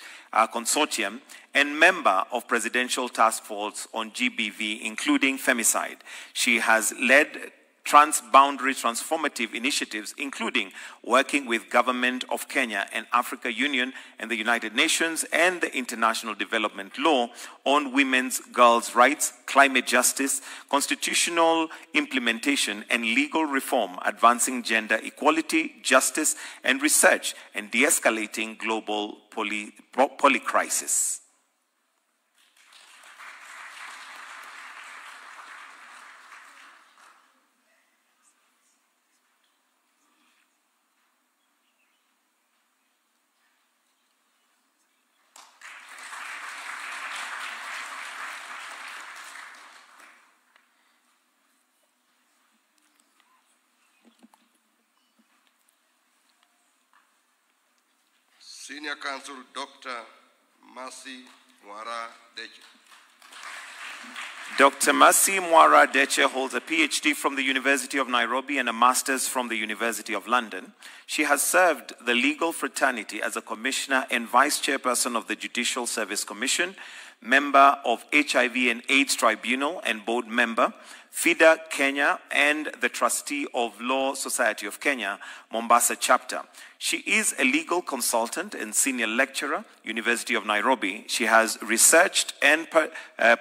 Speaker 2: Consortium, and member of Presidential Task Force on GBV, including femicide. She has led transboundary transformative initiatives, including working with Government of Kenya and Africa Union and the United Nations and the International Development Law on women's, girls' rights, climate justice, constitutional implementation, and legal reform, advancing gender equality, justice, and research, and de-escalating global polycrisis.
Speaker 6: Senior Counsel Dr. Mercy Mwara Deche.
Speaker 2: Dr. Mercy Mwara Deche holds a PhD from the University of Nairobi and a master's from the University of London. She has served the legal fraternity as a commissioner and vice chairperson of the Judicial Service Commission, member of HIV and AIDS Tribunal and board member, FIDA Kenya, and the trustee of Law Society of Kenya, Mombasa chapter. She is a legal consultant and senior lecturer, University of Nairobi. She has researched and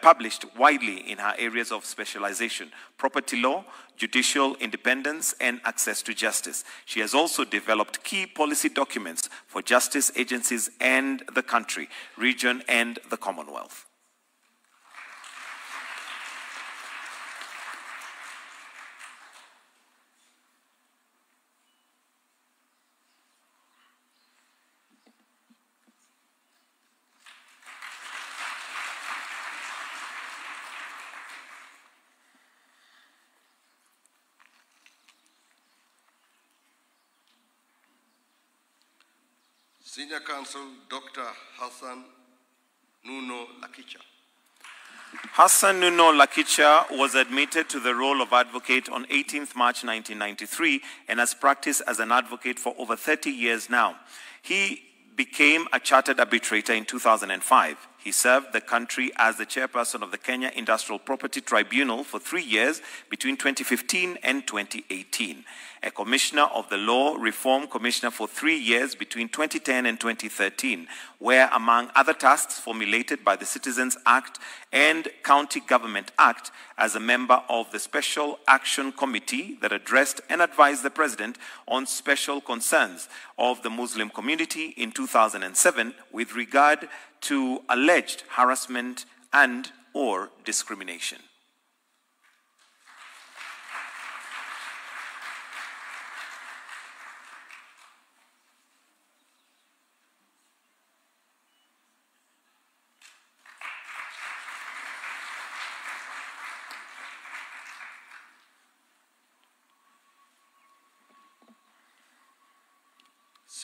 Speaker 2: published widely in her areas of specialization: property law, judicial independence, and access to justice. She has also developed key policy documents for justice agencies and the country, region, and the Commonwealth.
Speaker 6: Senior Counsel Dr. Hassan Nuno Lakicha.
Speaker 2: Hassan Nuno Lakicha was admitted to the role of advocate on 18th March 1993 and has practiced as an advocate for over 30 years now. He became a chartered arbitrator in 2005. He served the country as the chairperson of the Kenya Industrial Property Tribunal for 3 years between 2015 and 2018. A commissioner of the Law Reform Commissioner for 3 years between 2010 and 2013, where, among other tasks formulated by the Citizens Act and County Government Act, as a member of the Special Action Committee that addressed and advised the President on special concerns of the Muslim community in 2007 with regard to alleged harassment and/or discrimination.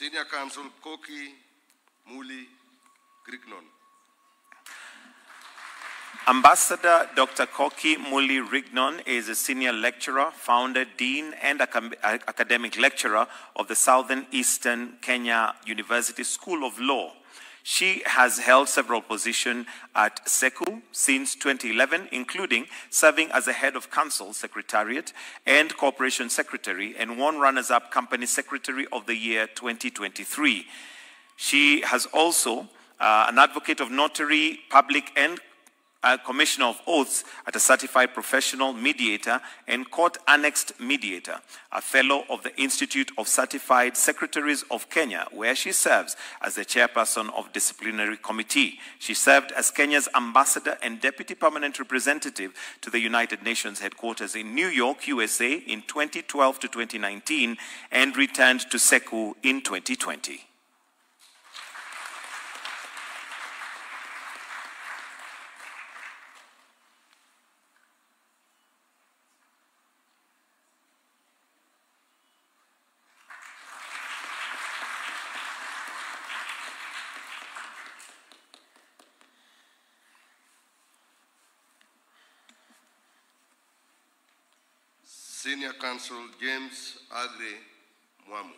Speaker 6: Senior Counsel Koki Muli Grignon.
Speaker 2: Ambassador Dr. Koki Muli Rignon is a senior lecturer, founder, dean, and academic lecturer of the Southern Eastern Kenya University School of Law. She has held several positions at SECU since 2011, including serving as the head of Counsel Secretariat and Corporation Secretary, and one runners-up Company Secretary of the year 2023. She has also an advocate of notary, public, and Commissioner of Oaths at a certified professional mediator and court-annexed mediator, a fellow of the Institute of Certified Secretaries of Kenya, where she serves as the chairperson of disciplinary committee. She served as Kenya's ambassador and deputy permanent representative to the United Nations headquarters in New York, USA in 2012 to 2019 and returned to SECU in 2020.
Speaker 6: Senior Counsel James Agre Mwamu.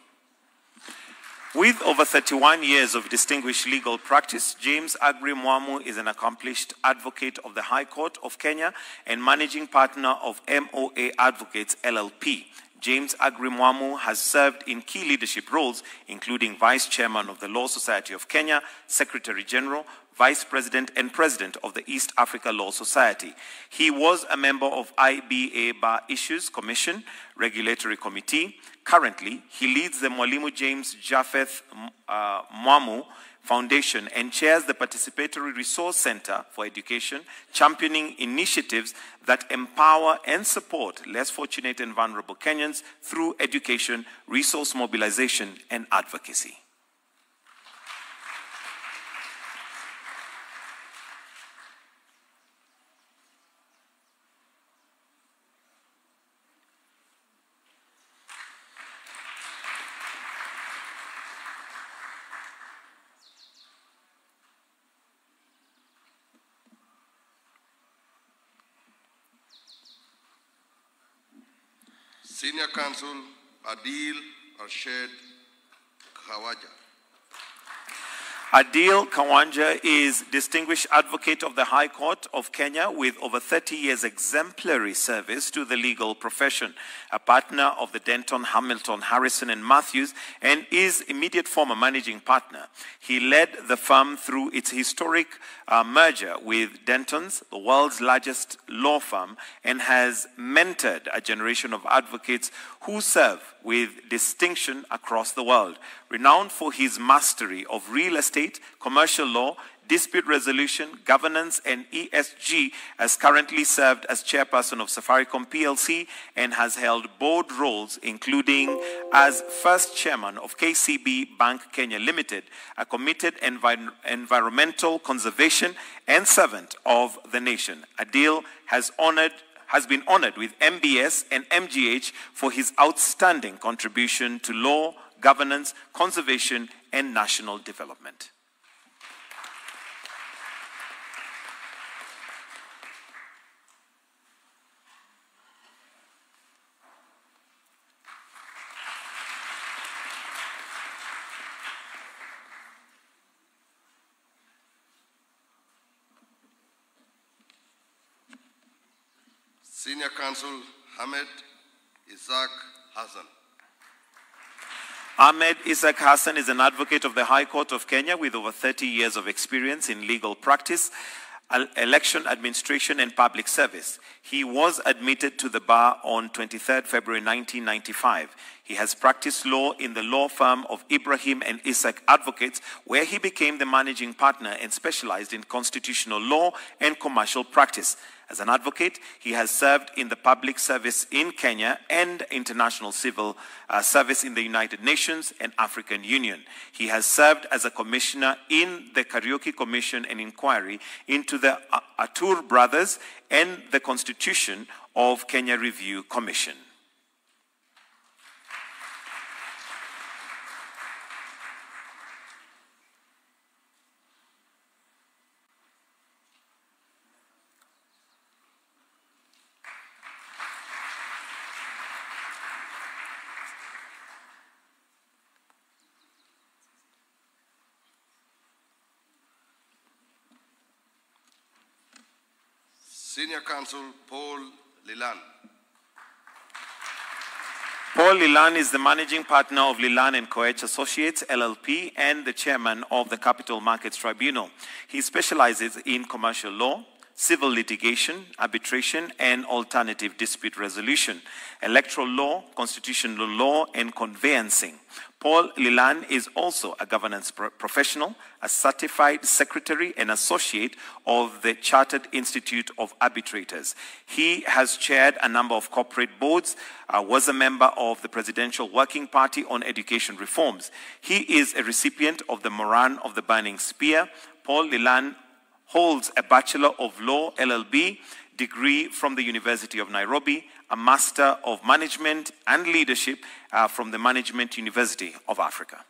Speaker 2: With over 31 years of distinguished legal practice, James Agre Mwamu is an accomplished advocate of the High Court of Kenya and managing partner of MOA Advocates LLP. James Agre Mwamu has served in key leadership roles, including Vice Chairman of the Law Society of Kenya, Secretary General, Vice President and President of the East Africa Law Society. He was a member of IBA Bar Issues Commission Regulatory Committee. Currently, he leads the Mwalimu James Japheth Mwamu Foundation and chairs the Participatory Resource Center for Education, championing initiatives that empower and support less fortunate and vulnerable Kenyans through education, resource mobilization, and advocacy.
Speaker 6: Senior Counsel Adil Arshad Khawaja.
Speaker 2: Adil Kawanja is Distinguished Advocate of the High Court of Kenya with over 30 years exemplary service to the legal profession, a partner of the Denton, Hamilton, Harrison and Matthews, and is immediate former managing partner. He led the firm through its historic merger with Denton's, the world's largest law firm, and has mentored a generation of advocates who serve with distinction across the world. Renowned for his mastery of real estate, commercial law, dispute resolution, governance, and ESG, has currently served as chairperson of Safaricom PLC and has held board roles, including as first chairman of KCB Bank Kenya Limited, a committed environmental conservation and servant of the nation. Adil has been honored with MBS and MGH for his outstanding contribution to law, governance, conservation, and national development.
Speaker 6: Senior Counsel Ahmed Isaac Hassan.
Speaker 2: Ahmed Isaac Hassan is an advocate of the High Court of Kenya with over 30 years of experience in legal practice, election administration, and public service. He was admitted to the bar on 23rd February 1995. He has practiced law in the law firm of Ibrahim and Isaac Advocates, where he became the managing partner and specialized in constitutional law and commercial practice. As an advocate, he has served in the public service in Kenya and international civil service in the United Nations and African Union. He has served as a commissioner in the Karaoke Commission and Inquiry into the Atur brothers and the Constitution of Kenya Review Commission.
Speaker 6: Senior Counsel Paul Lilan.
Speaker 2: Paul Lilan is the managing partner of Lilan & Koech Associates, LLP, and the chairman of the Capital Markets Tribunal. He specializes in commercial law, civil litigation, arbitration, and alternative dispute resolution, electoral law, constitutional law, and conveyancing. Paul Lilan is also a governance professional, a certified secretary and associate of the Chartered Institute of Arbitrators. He has chaired a number of corporate boards, was a member of the Presidential Working Party on Education Reforms. He is a recipient of the Moran of the Burning Spear. Paul Lilan holds a Bachelor of Law, LLB, degree from the University of Nairobi, a Master of Management and Leadership from the Management University of Africa.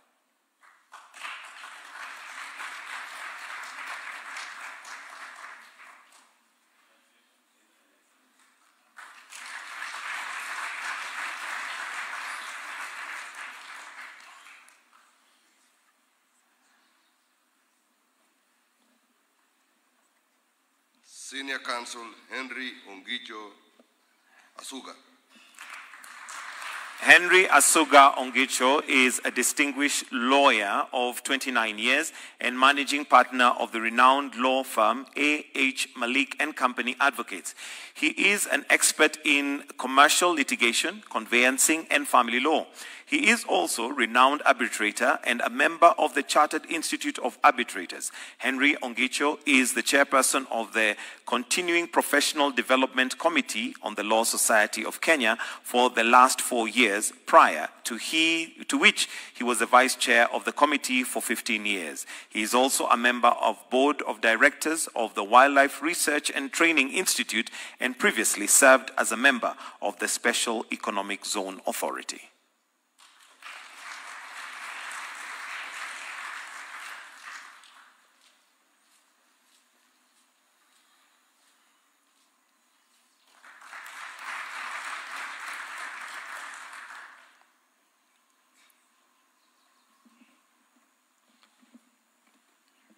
Speaker 6: Senior Counsel Henry Ongicho Asuga.
Speaker 2: Henry Asuga Ongicho is a distinguished lawyer of 29 years and managing partner of the renowned law firm A.H. Malik & Company Advocates. He is an expert in commercial litigation, conveyancing, and family law. He is also a renowned arbitrator and a member of the Chartered Institute of Arbitrators. Henry Ongicho is the chairperson of the Continuing Professional Development Committee on the Law Society of Kenya for the last 4 years, prior to which he was the vice chair of the committee for 15 years. He is also a member of board of directors of the Wildlife Research and Training Institute and previously served as a member of the Special Economic Zone Authority.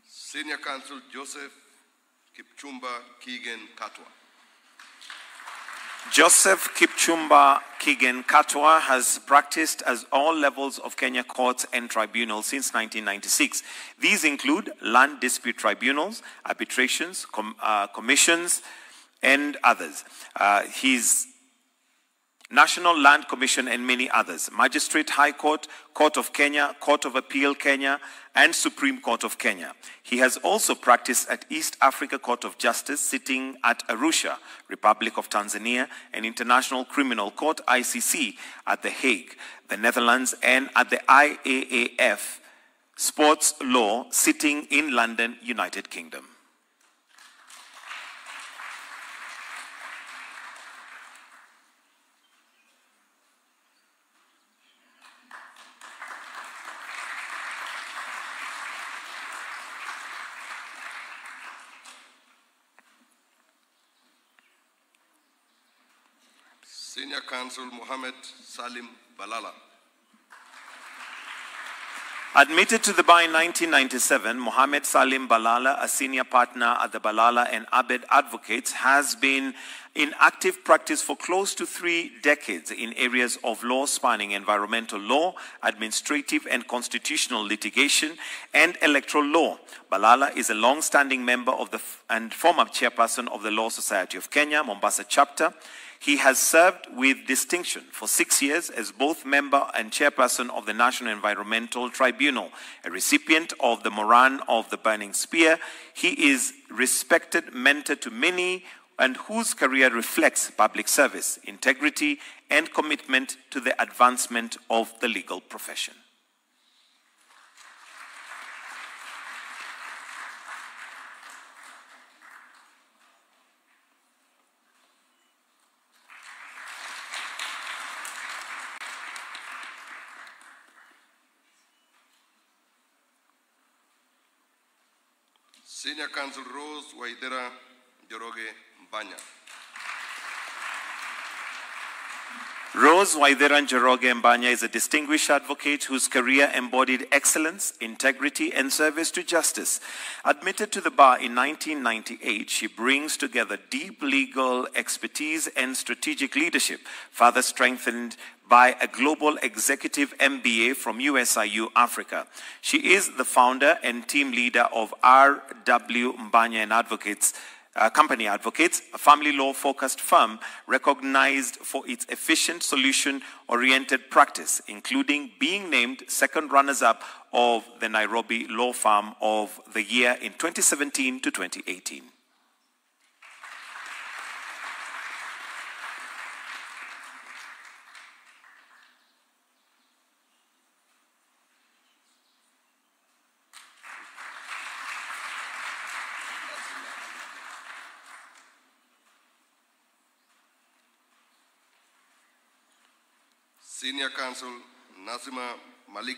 Speaker 6: Senior Counsel Joseph Kipchumba Keegan Katwa.
Speaker 2: Joseph Kipchumba Keegan Katwa has practiced as all levels of Kenya courts and tribunals since 1996. These include land dispute tribunals, arbitrations, commissions, and others. He's National Land Commission and many others, Magistrate High Court, Court of Kenya, Court of Appeal Kenya, and Supreme Court of Kenya. He has also practiced at East Africa Court of Justice, sitting at Arusha, Republic of Tanzania, and International Criminal Court, ICC, at The Hague, the Netherlands, and at the IAAF Sports Law, sitting in London, United Kingdom.
Speaker 6: Senior Counsel Mohammed Salim Balala.
Speaker 2: Admitted to the bar in 1997, Mohammed Salim Balala, a senior partner at the Balala and Abed Advocates, has been in active practice for close to 3 decades in areas of law spanning environmental law, administrative and constitutional litigation, and electoral law. Balala is a long-standing member of and former chairperson of the Law Society of Kenya, Mombasa chapter. He has served with distinction for 6 years as both member and chairperson of the National Environmental Tribunal, a recipient of the Moran of the Burning Spear. He is respected mentor to many and whose career reflects public service, integrity, and commitment to the advancement of the legal profession.
Speaker 6: Senior Counsel Rose Waidera Joroge Mbanya.
Speaker 2: Rose Waitheran Njoroge Mbanya is a distinguished advocate whose career embodied excellence, integrity, and service to justice. Admitted to the bar in 1998, she brings together deep legal expertise and strategic leadership, further strengthened by a global executive MBA from USIU Africa. She is the founder and team leader of R.W. Mbanya and Advocates, Company Advocates, a family law-focused firm recognized for its efficient solution-oriented practice, including being named second runners-up of the Nairobi Law Firm of the Year in 2017 to 2018.
Speaker 6: Senior Counsel Nazima Malik.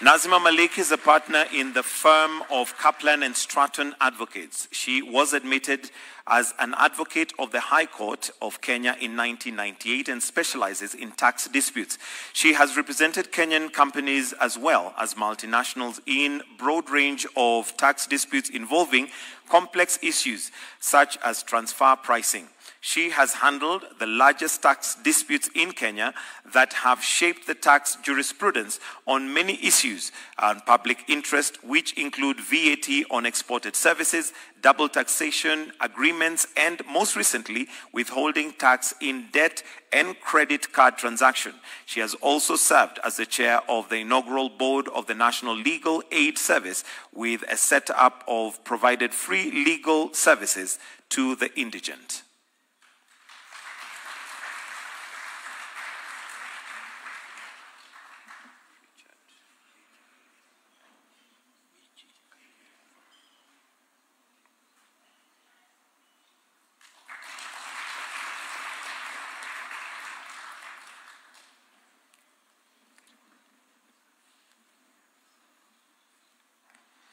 Speaker 2: Nazima Malik is a partner in the firm of Kaplan and Stratton Advocates. She was admitted as an advocate of the High Court of Kenya in 1998 and specializes in tax disputes. She has represented Kenyan companies as well as multinationals in a broad range of tax disputes involving complex issues such as transfer pricing. She has handled the largest tax disputes in Kenya that have shaped the tax jurisprudence on many issues and public interest, which include VAT on exported services, double taxation agreements, and most recently, withholding tax in debt and credit card transaction. She has also served as the chair of the inaugural board of the National Legal Aid Service with a setup of provided free legal services to the indigent.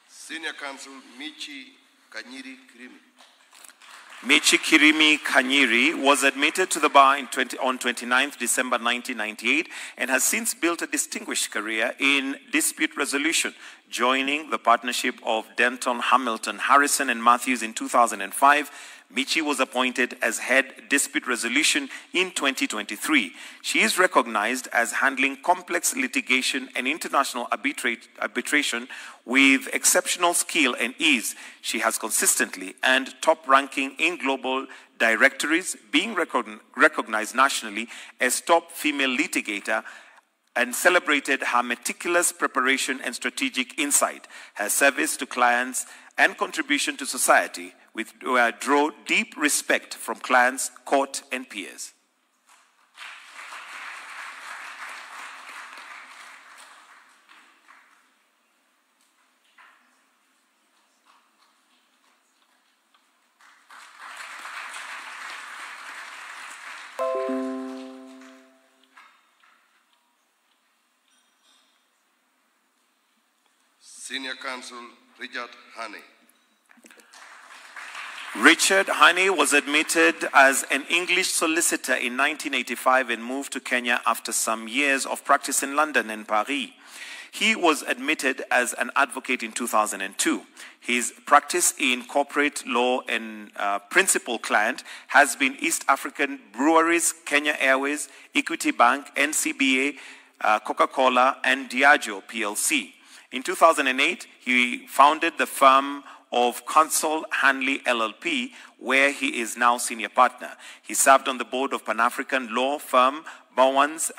Speaker 6: Senior Counsel Michi Kanyiri Kirimi.
Speaker 2: Michi Kirimi Kanyiri was admitted to the bar on 29th December 1998 and has since built a distinguished career in dispute resolution, joining the partnership of Denton, Hamilton, Harrison, and Matthews in 2005. Michi was appointed as head dispute resolution in 2023. She is recognized as handling complex litigation and international arbitration with exceptional skill and ease. She has consistently earned top ranking in global directories, being recognized nationally as top female litigator, and celebrated her meticulous preparation and strategic insight, her service to clients, and contribution to society, which draw deep respect from clients, court, and peers.
Speaker 6: Senior Counsel Richard Honey.
Speaker 2: Richard Honey was admitted as an English solicitor in 1985 and moved to Kenya after some years of practice in London and Paris. He was admitted as an advocate in 2002. His practice in corporate law and principal client has been East African Breweries, Kenya Airways, Equity Bank, NCBA, Coca-Cola, and Diageo PLC. In 2008, he founded the firm of Counsel Hanley LLP, where he is now senior partner. He served on the board of Pan-African law firm Bowans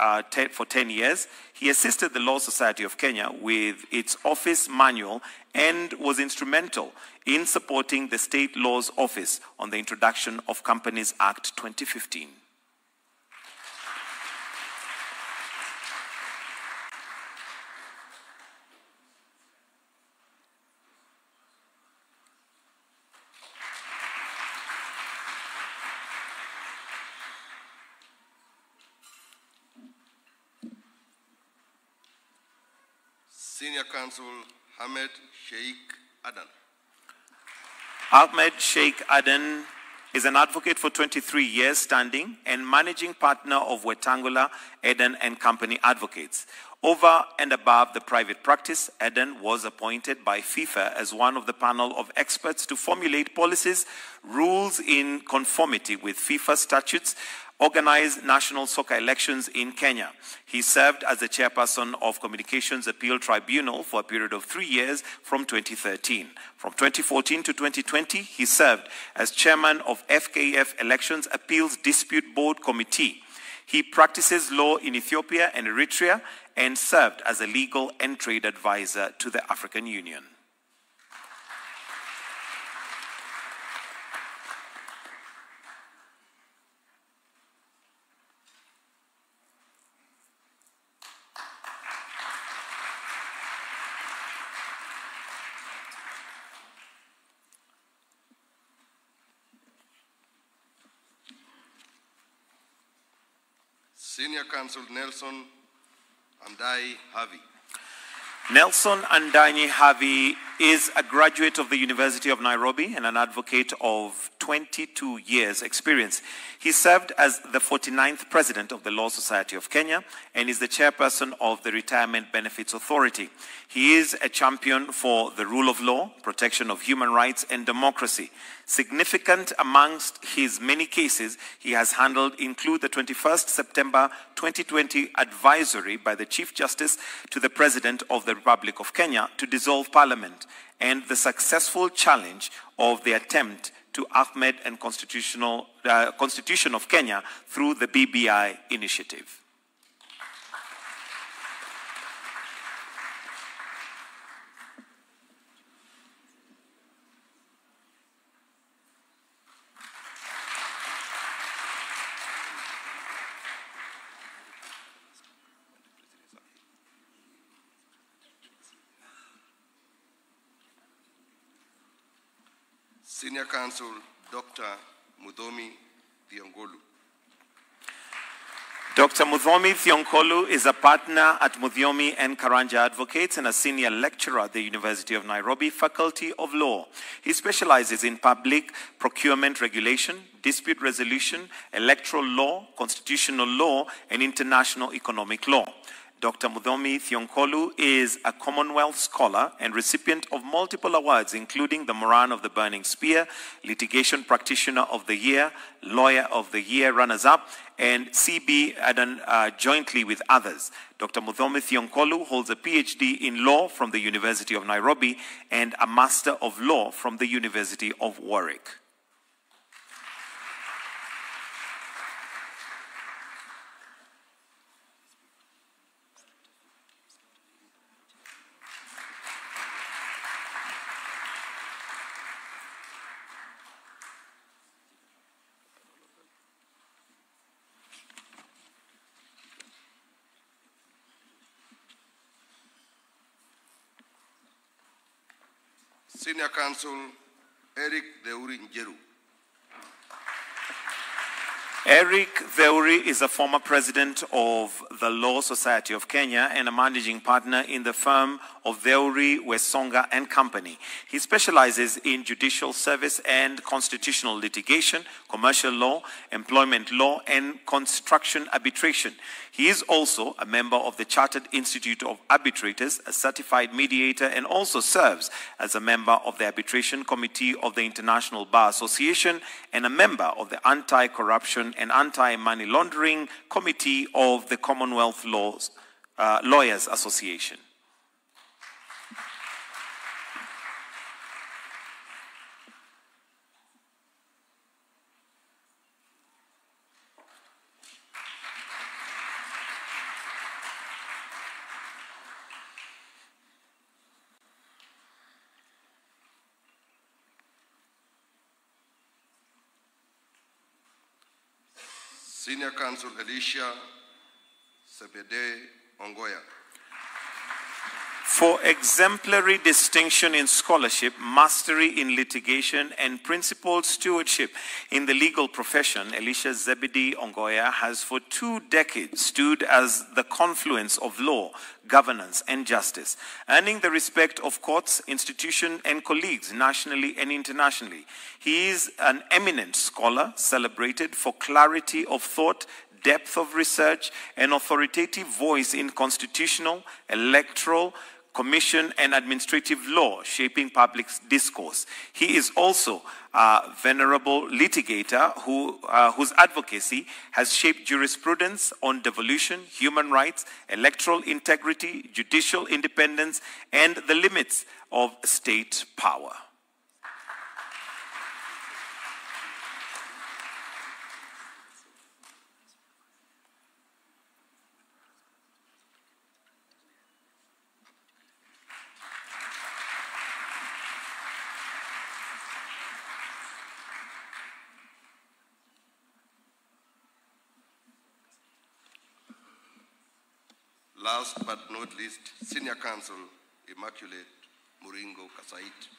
Speaker 2: for 10 years. He assisted the Law Society of Kenya with its office manual and was instrumental in supporting the State Laws Office on the introduction of Companies Act 2015.
Speaker 6: Senior Counsel Ahmed Sheikh Adan.
Speaker 2: Ahmed Sheikh Adan is an advocate for 23 years standing and managing partner of Wetangula, Eden and Company Advocates. Over and above the private practice, Eden was appointed by FIFA as one of the panel of experts to formulate policies, rules in conformity with FIFA statutes, organize national soccer elections in Kenya. He served as the chairperson of Communications Appeal Tribunal for a period of 3 years from 2013. From 2014 to 2020, he served as chairman of FKF Elections Appeals Dispute Board Committee. He practices law in Ethiopia and Eritrea and served as a legal and trade advisor to the African Union.
Speaker 6: Senior Counsel Nelson Andai Havi.
Speaker 2: Nelson Andanyi Havi is a graduate of the University of Nairobi and an advocate of 22 years experience. He served as the 49th president of the Law Society of Kenya and is the chairperson of the Retirement Benefits Authority. He is a champion for the rule of law, protection of human rights and democracy. Significant amongst his many cases he has handled include the 21st September 2020 advisory by the Chief Justice to the President of the Republic of Kenya to dissolve Parliament and the successful challenge of the attempt to Ahmed and Constitution of Kenya through the BBI initiative.
Speaker 6: Senior Counsel Dr. Muthomi Thiongolu.
Speaker 2: Dr. Muthomi Thiongolu is a partner at Muthiomi and Karanja Advocates and a senior lecturer at the University of Nairobi Faculty of Law. He specializes in public procurement regulation, dispute resolution, electoral law, constitutional law, and international economic law. Dr. Muthomi Thiongolu is a Commonwealth scholar and recipient of multiple awards, including the Moran of the Burning Spear, Litigation Practitioner of the Year, Lawyer of the Year runners-up, and CB Adan jointly with others. Dr. Muthomi Thiongolu holds a PhD in law from the University of Nairobi and a Master of Law from the University of Warwick.
Speaker 6: Senior Counsel Eric Deuri Njeru.
Speaker 2: Eric Deuri is a former president of the Law Society of Kenya and a managing partner in the firm of Deuri, Wesonga and Company. He specializes in judicial service and constitutional litigation, commercial law, employment law, and construction arbitration. He is also a member of the Chartered Institute of Arbitrators, a certified mediator, and also serves as a member of the Arbitration Committee of the International Bar Association and a member of the Anti-Corruption and Anti-Money Laundering Committee of the Commonwealth Lawyers Association.
Speaker 6: Senior Counsel Elisha Sepede Ongoya.
Speaker 2: For exemplary distinction in scholarship, mastery in litigation, and principled stewardship in the legal profession, Elisha Zebedee Ongoya has for 2 decades stood as the confluence of law, governance, and justice, earning the respect of courts, institutions, and colleagues nationally and internationally. He is an eminent scholar, celebrated for clarity of thought, depth of research, and authoritative voice in constitutional, electoral, commission, and administrative law, shaping public discourse. He is also a venerable litigator whose advocacy has shaped jurisprudence on devolution, human rights, electoral integrity, judicial independence, and the limits of state power.
Speaker 6: Last but not least, Senior Counsel Immaculate Muringo Kasait.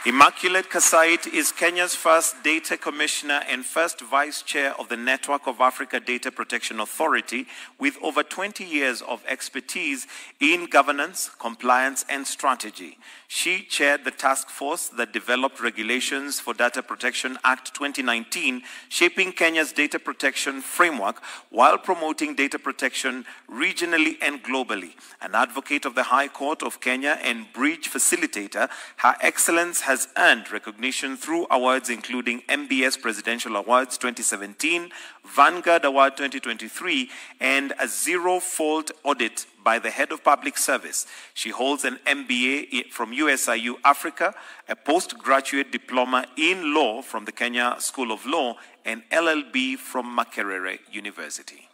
Speaker 2: Immaculate Kasait is Kenya's first Data Commissioner and first Vice Chair of the Network of Africa Data Protection Authority, with over 20 years of expertise in governance, compliance, and strategy. She chaired the task force that developed regulations for Data Protection Act 2019, shaping Kenya's data protection framework while promoting data protection regionally and globally. An advocate of the High Court of Kenya and bridge facilitator, her excellence has earned recognition through awards including MBS Presidential Awards 2017, Vanguard Award 2023, and a zero-fault audit by the Head of Public Service. She holds an MBA from USIU Africa, a postgraduate diploma in law from the Kenya School of Law, and LLB from Makerere University.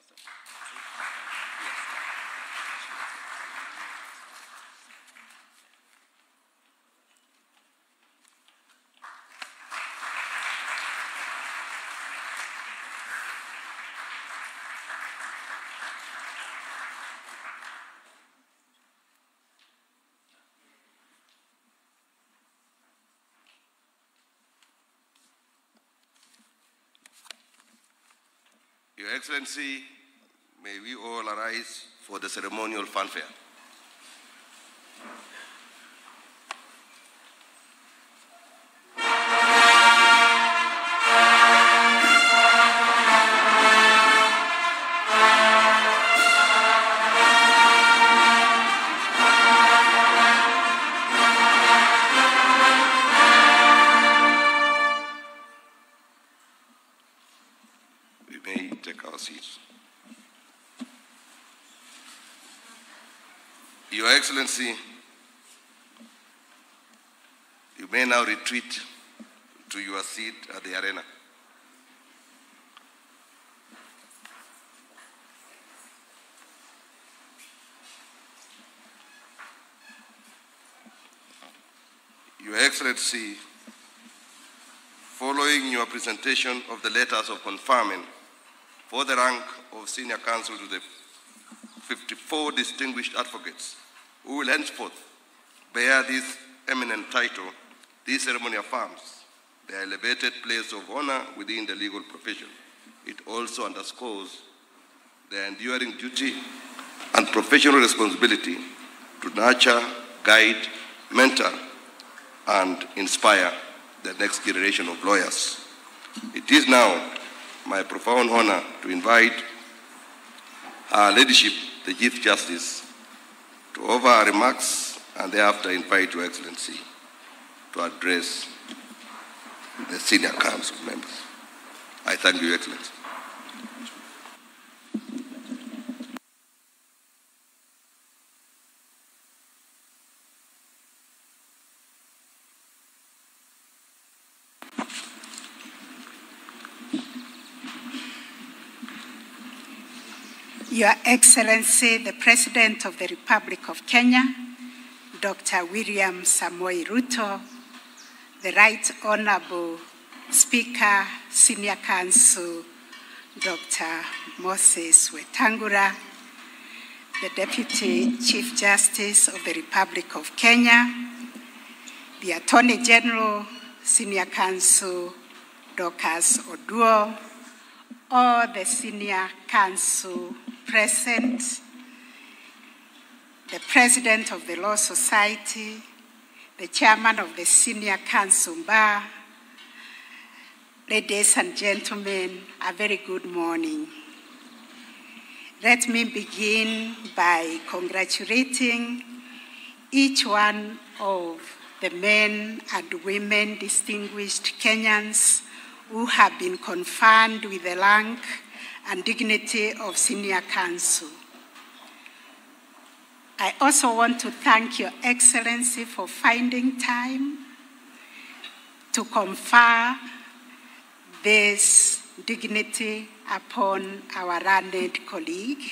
Speaker 6: Your Excellency, may we all arise for the ceremonial fanfare. Your Excellency, you may now retreat to your seat at the arena. Your Excellency, following your presentation of the letters of conferment for the rank of Senior Counsel to the 54 distinguished advocates who will henceforth bear this eminent title, this ceremony affirms their elevated place of honor within the legal profession. It also underscores their enduring duty and professional responsibility to nurture, guide, mentor, and inspire the next generation of lawyers. It is now my profound honor to invite Her Ladyship, the Chief Justice, to offer her remarks and thereafter invite Your Excellency to address the Senior Council members. I thank you, Your Excellency.
Speaker 7: Your Excellency, the President of the Republic of Kenya, Dr. William Samoei Ruto, the Right Honorable Speaker, Senior Counsel, Dr. Moses Wetangula, the Deputy Chief Justice of the Republic of Kenya, the Attorney General, Senior Counsel Dorcas Oduor, all the Senior Counsel present, the President of the Law Society, the Chairman of the Senior Counsel Bar, ladies and gentlemen, a very good morning. Let me begin by congratulating each one of the men and women, distinguished Kenyans, who have been conferred with the rank and dignity of Senior Counsel. I also want to thank Your Excellency for finding time to confer this dignity upon our learned colleague.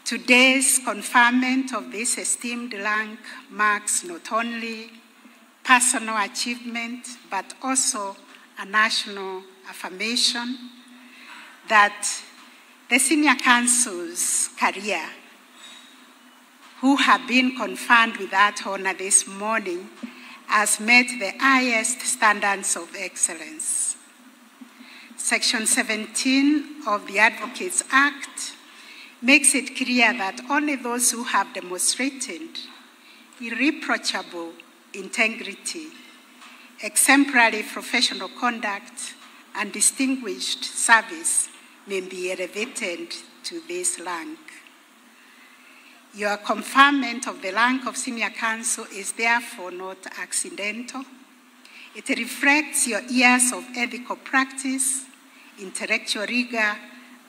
Speaker 7: Today's conferment of this esteemed rank marks not only personal achievement, but also a national affirmation that the Senior Counsel's career, who have been conferred with that honor this morning, has met the highest standards of excellence. Section 17 of the Advocates Act makes it clear that only those who have demonstrated irreproachable integrity, exemplary professional conduct, and distinguished service may be elevated to this rank. Your conferment of the rank of Senior Counsel is therefore not accidental. It reflects your years of ethical practice, intellectual rigor,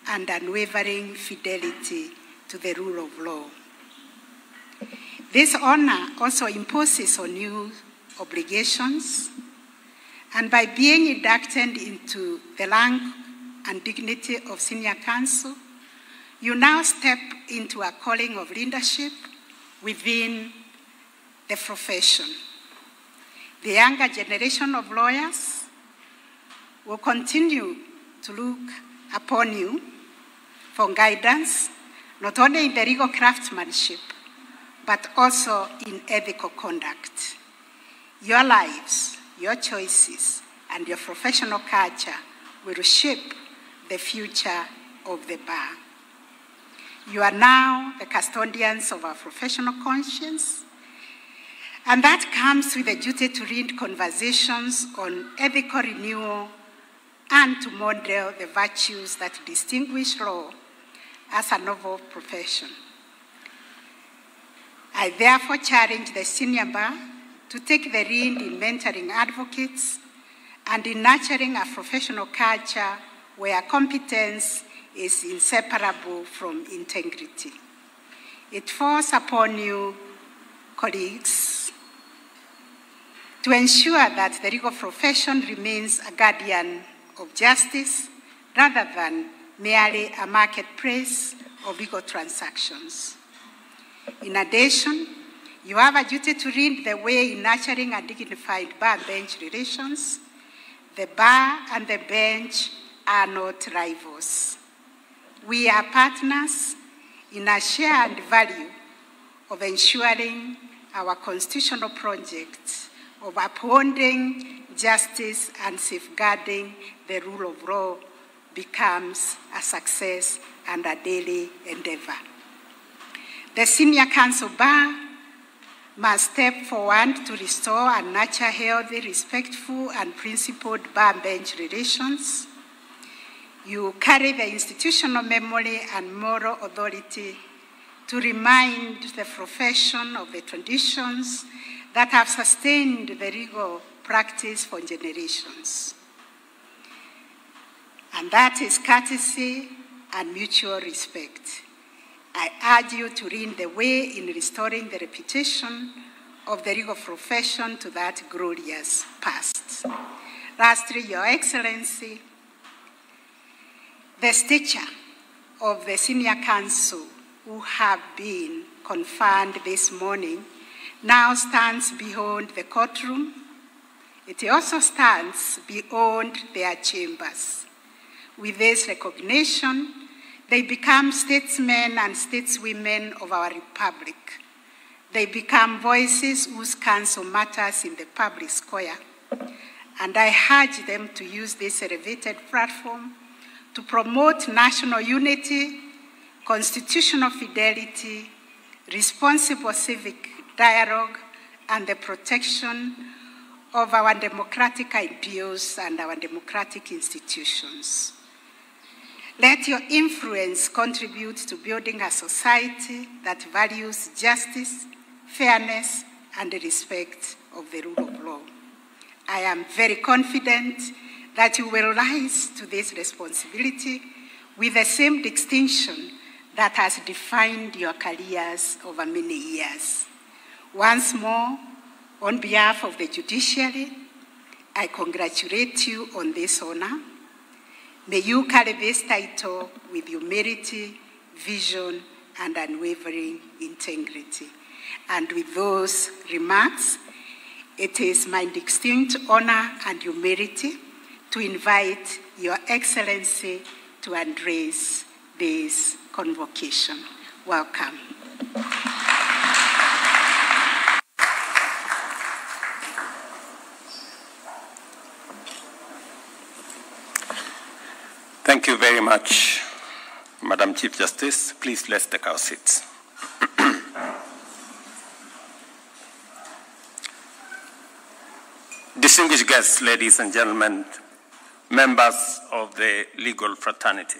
Speaker 7: and unwavering fidelity to the rule of law. This honor also imposes on you obligations, and by being inducted into the rank and dignity of Senior Counsel, you now step into a calling of leadership within the profession. The younger generation of lawyers will continue to look upon you for guidance, not only in the legal craftsmanship, but also in ethical conduct. Your lives, your choices, and your professional culture will shape the future of the bar. You are now the custodians of our professional conscience, and that comes with the duty to lead conversations on ethical renewal and to model the virtues that distinguish law as a novel profession. I therefore challenge the senior bar to take the lead in mentoring advocates and in nurturing a professional culture where competence is inseparable from integrity. It falls upon you, colleagues, to ensure that the legal profession remains a guardian of justice rather than merely a marketplace of legal transactions. In addition, you have a duty to lead the way in nurturing a dignified bar-bench relations. The bar and the bench are not rivals. We are partners in a shared value of ensuring our constitutional project of upholding justice and safeguarding the rule of law becomes a success and a daily endeavor. The Senior Counsel Bar must step forward to restore and nurture healthy, respectful, and principled bar-bench relations. You carry the institutional memory and moral authority to remind the profession of the traditions that have sustained the legal practice for generations. And that is courtesy and mutual respect. I urge you to lead the way in restoring the reputation of the legal profession to that glorious past. Lastly, Your Excellency, the stature of the Senior Counsel who have been conferred this morning now stands beyond the courtroom. It also stands beyond their chambers. With this recognition, They become statesmen and stateswomen of our republic. They become voices whose counsel matters in the public square. And I urge them to use this elevated platform to promote national unity, constitutional fidelity, responsible civic dialogue, and the protection of our democratic ideals and our democratic institutions. Let your influence contribute to building a society that values justice, fairness, and the respect of the rule of law. I am very confident that you will rise to this responsibility with the same distinction that has defined your careers over many years. Once more, on behalf of the judiciary, I congratulate you on this honor. May you carry this title with humility, vision, and unwavering integrity. And with those remarks, it is my distinct honor and humility to invite Your Excellency to address this convocation. Welcome.
Speaker 1: Thank you very much, Madam Chief Justice. Please let's take our seats. Distinguished guests, ladies and gentlemen, members of the legal fraternity,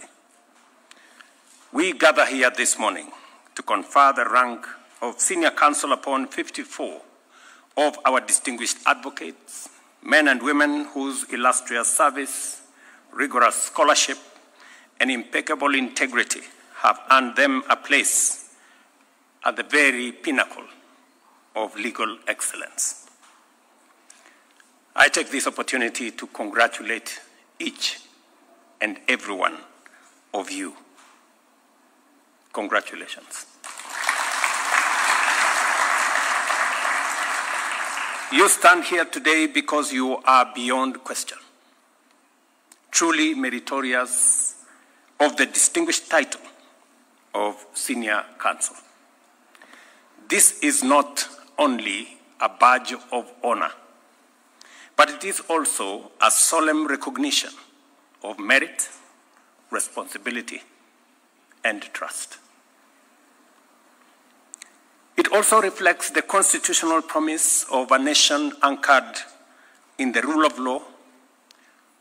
Speaker 1: we gather here this morning to confer the rank of Senior Counsel upon 54 of our distinguished advocates, men and women whose illustrious service, rigorous scholarship, and impeccable integrity have earned them a place at the very pinnacle of legal excellence. I take this opportunity to congratulate each and every one of you. Congratulations. You stand here today because you are beyond question, truly meritorious of the distinguished title of Senior Counsel. This is not only a badge of honor, but it is also a solemn recognition of merit, responsibility, and trust. It also reflects the constitutional promise of a nation anchored in the rule of law,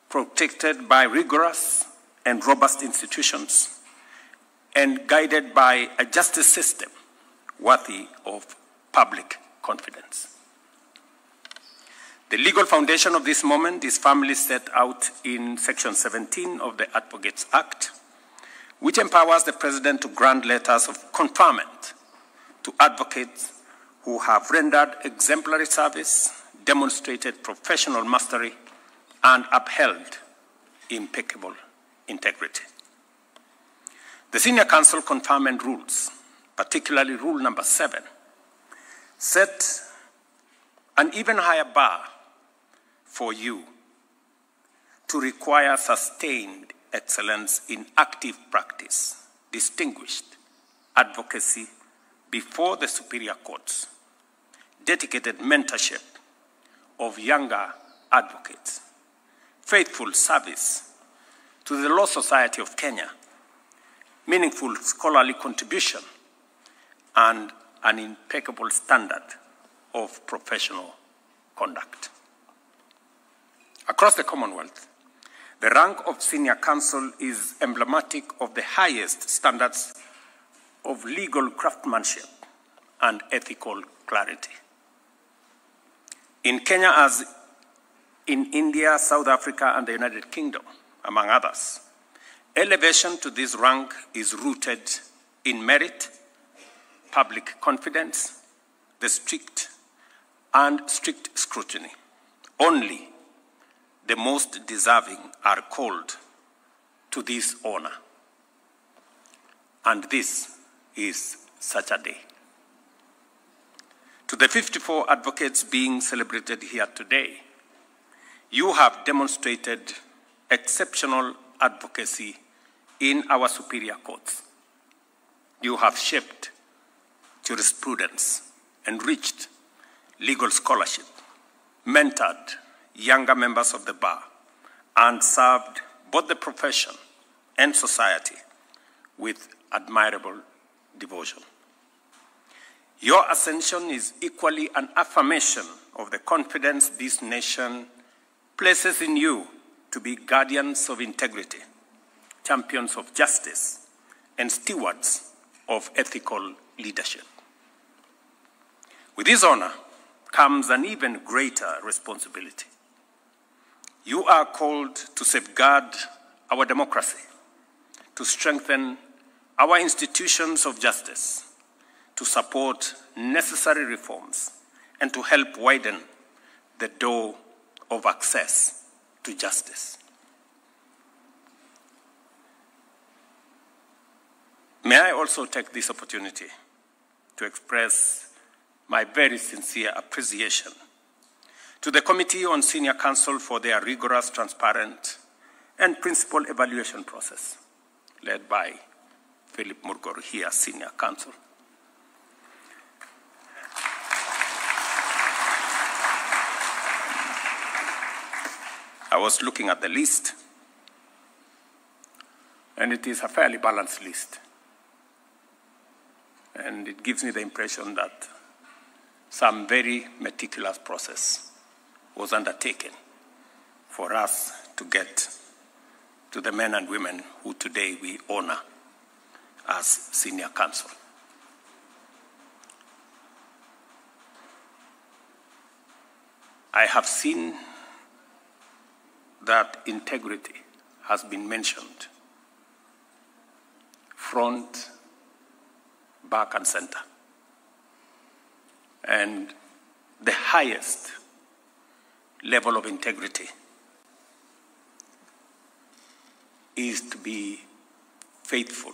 Speaker 1: protected by rigorous and robust institutions, and guided by a justice system worthy of public confidence. The legal foundation of this moment is firmly set out in Section 17 of the Advocates Act, which empowers the President to grant letters of conferment to advocates who have rendered exemplary service, demonstrated professional mastery, and upheld impeccable integrity. The Senior Counsel conferment rules, particularly Rule number 7, set an even higher bar for you to require sustained excellence in active practice, distinguished advocacy before the superior courts, dedicated mentorship of younger advocates, faithful service to the Law Society of Kenya, meaningful scholarly contribution, and an impeccable standard of professional conduct. Across the Commonwealth, the rank of Senior Counsel is emblematic of the highest standards of legal craftsmanship and ethical clarity. In Kenya, as in India, South Africa, and the United Kingdom, among others, elevation to this rank is rooted in merit, public confidence, the strict scrutiny. Only the most deserving are called to this honor. And this is such a day. To the 54 advocates being celebrated here today, you have demonstrated exceptional advocacy in our superior courts. You have shaped jurisprudence, enriched legal scholarship, mentored younger members of the bar, and served both the profession and society with admirable devotion. Your ascension is equally an affirmation of the confidence this nation places in you to be guardians of integrity, champions of justice, and stewards of ethical leadership. With this honor comes an even greater responsibility. You are called to safeguard our democracy, to strengthen our institutions of justice, to support necessary reforms, and to help widen the door of access to justice. May I also take this opportunity to express my very sincere appreciation to the Committee on Senior Counsel for their rigorous, transparent, and principled evaluation process, led by Philip Murgor here, Senior Counsel. I was looking at the list, and it is a fairly balanced list. And it gives me the impression that some very meticulous process was undertaken for us to get to the men and women who today we honor as Senior Counsel. I have seen that integrity has been mentioned front, back, and center. And the highest level of integrity is to be faithful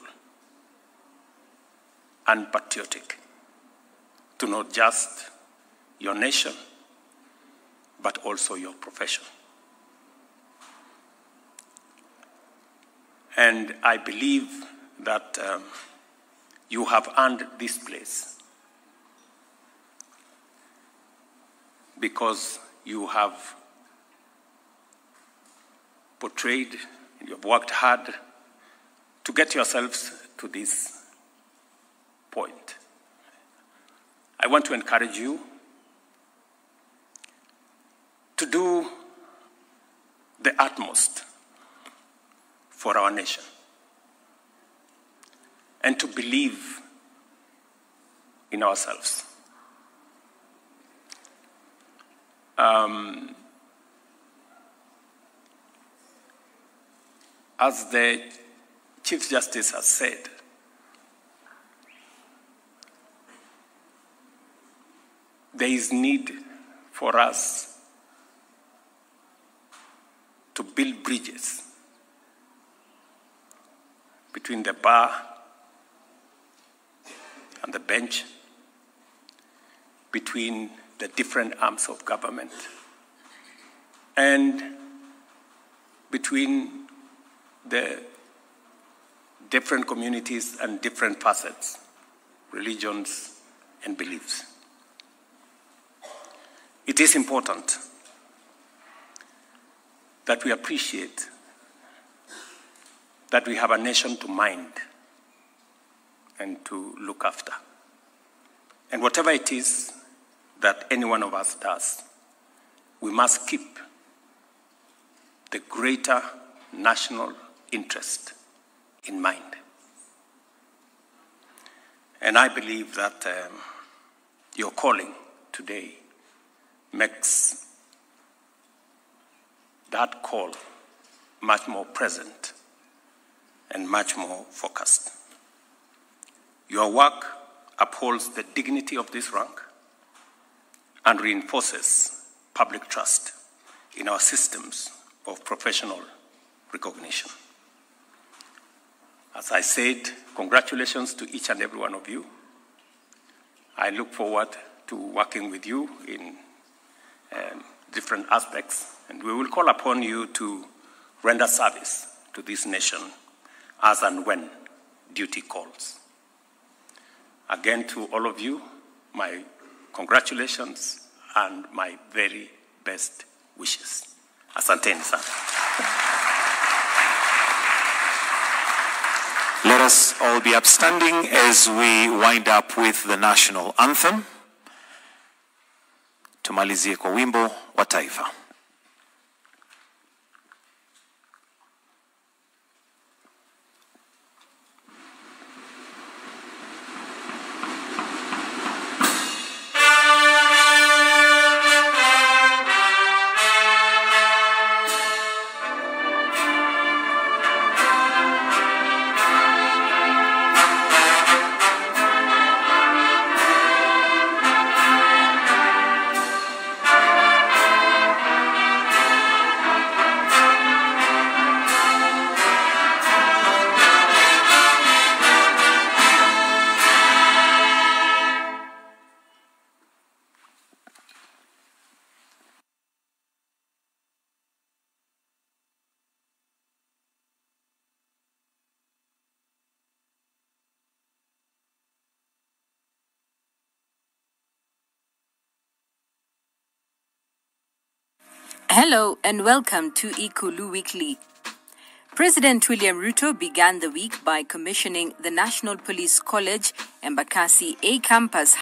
Speaker 1: and patriotic to not just your nation, but also your profession. And I believe that you have earned this place because you have portrayed, you have worked hard to get yourselves to this point. I want to encourage you to do the utmost for our nation and to believe in ourselves. As the Chief Justice has said, there is need for us to build bridges between the bar and the bench, between the different arms of government, and between the different communities and different facets, religions, and beliefs. It is important that we appreciate that we have a nation to mind and to look after. And whatever it is that any one of us does, we must keep the greater national interest in mind. And I believe that your calling today makes that call much more present and much more focused. Your work upholds the dignity of this rank and reinforces public trust in our systems of professional recognition. As I said, congratulations to each and every one of you. I look forward to working with you in different aspects, and we will call upon you to render service to this nation as and when duty calls. Again, to all of you, my congratulations and my very best wishes. Asanteni sana.
Speaker 2: Let us all be upstanding as we wind up with the national anthem. Tumalizie kwa wimbo wa taifa.
Speaker 3: Hello and welcome to Ikulu Weekly. President William Ruto began the week by commissioning the National Police College Embakasi A campus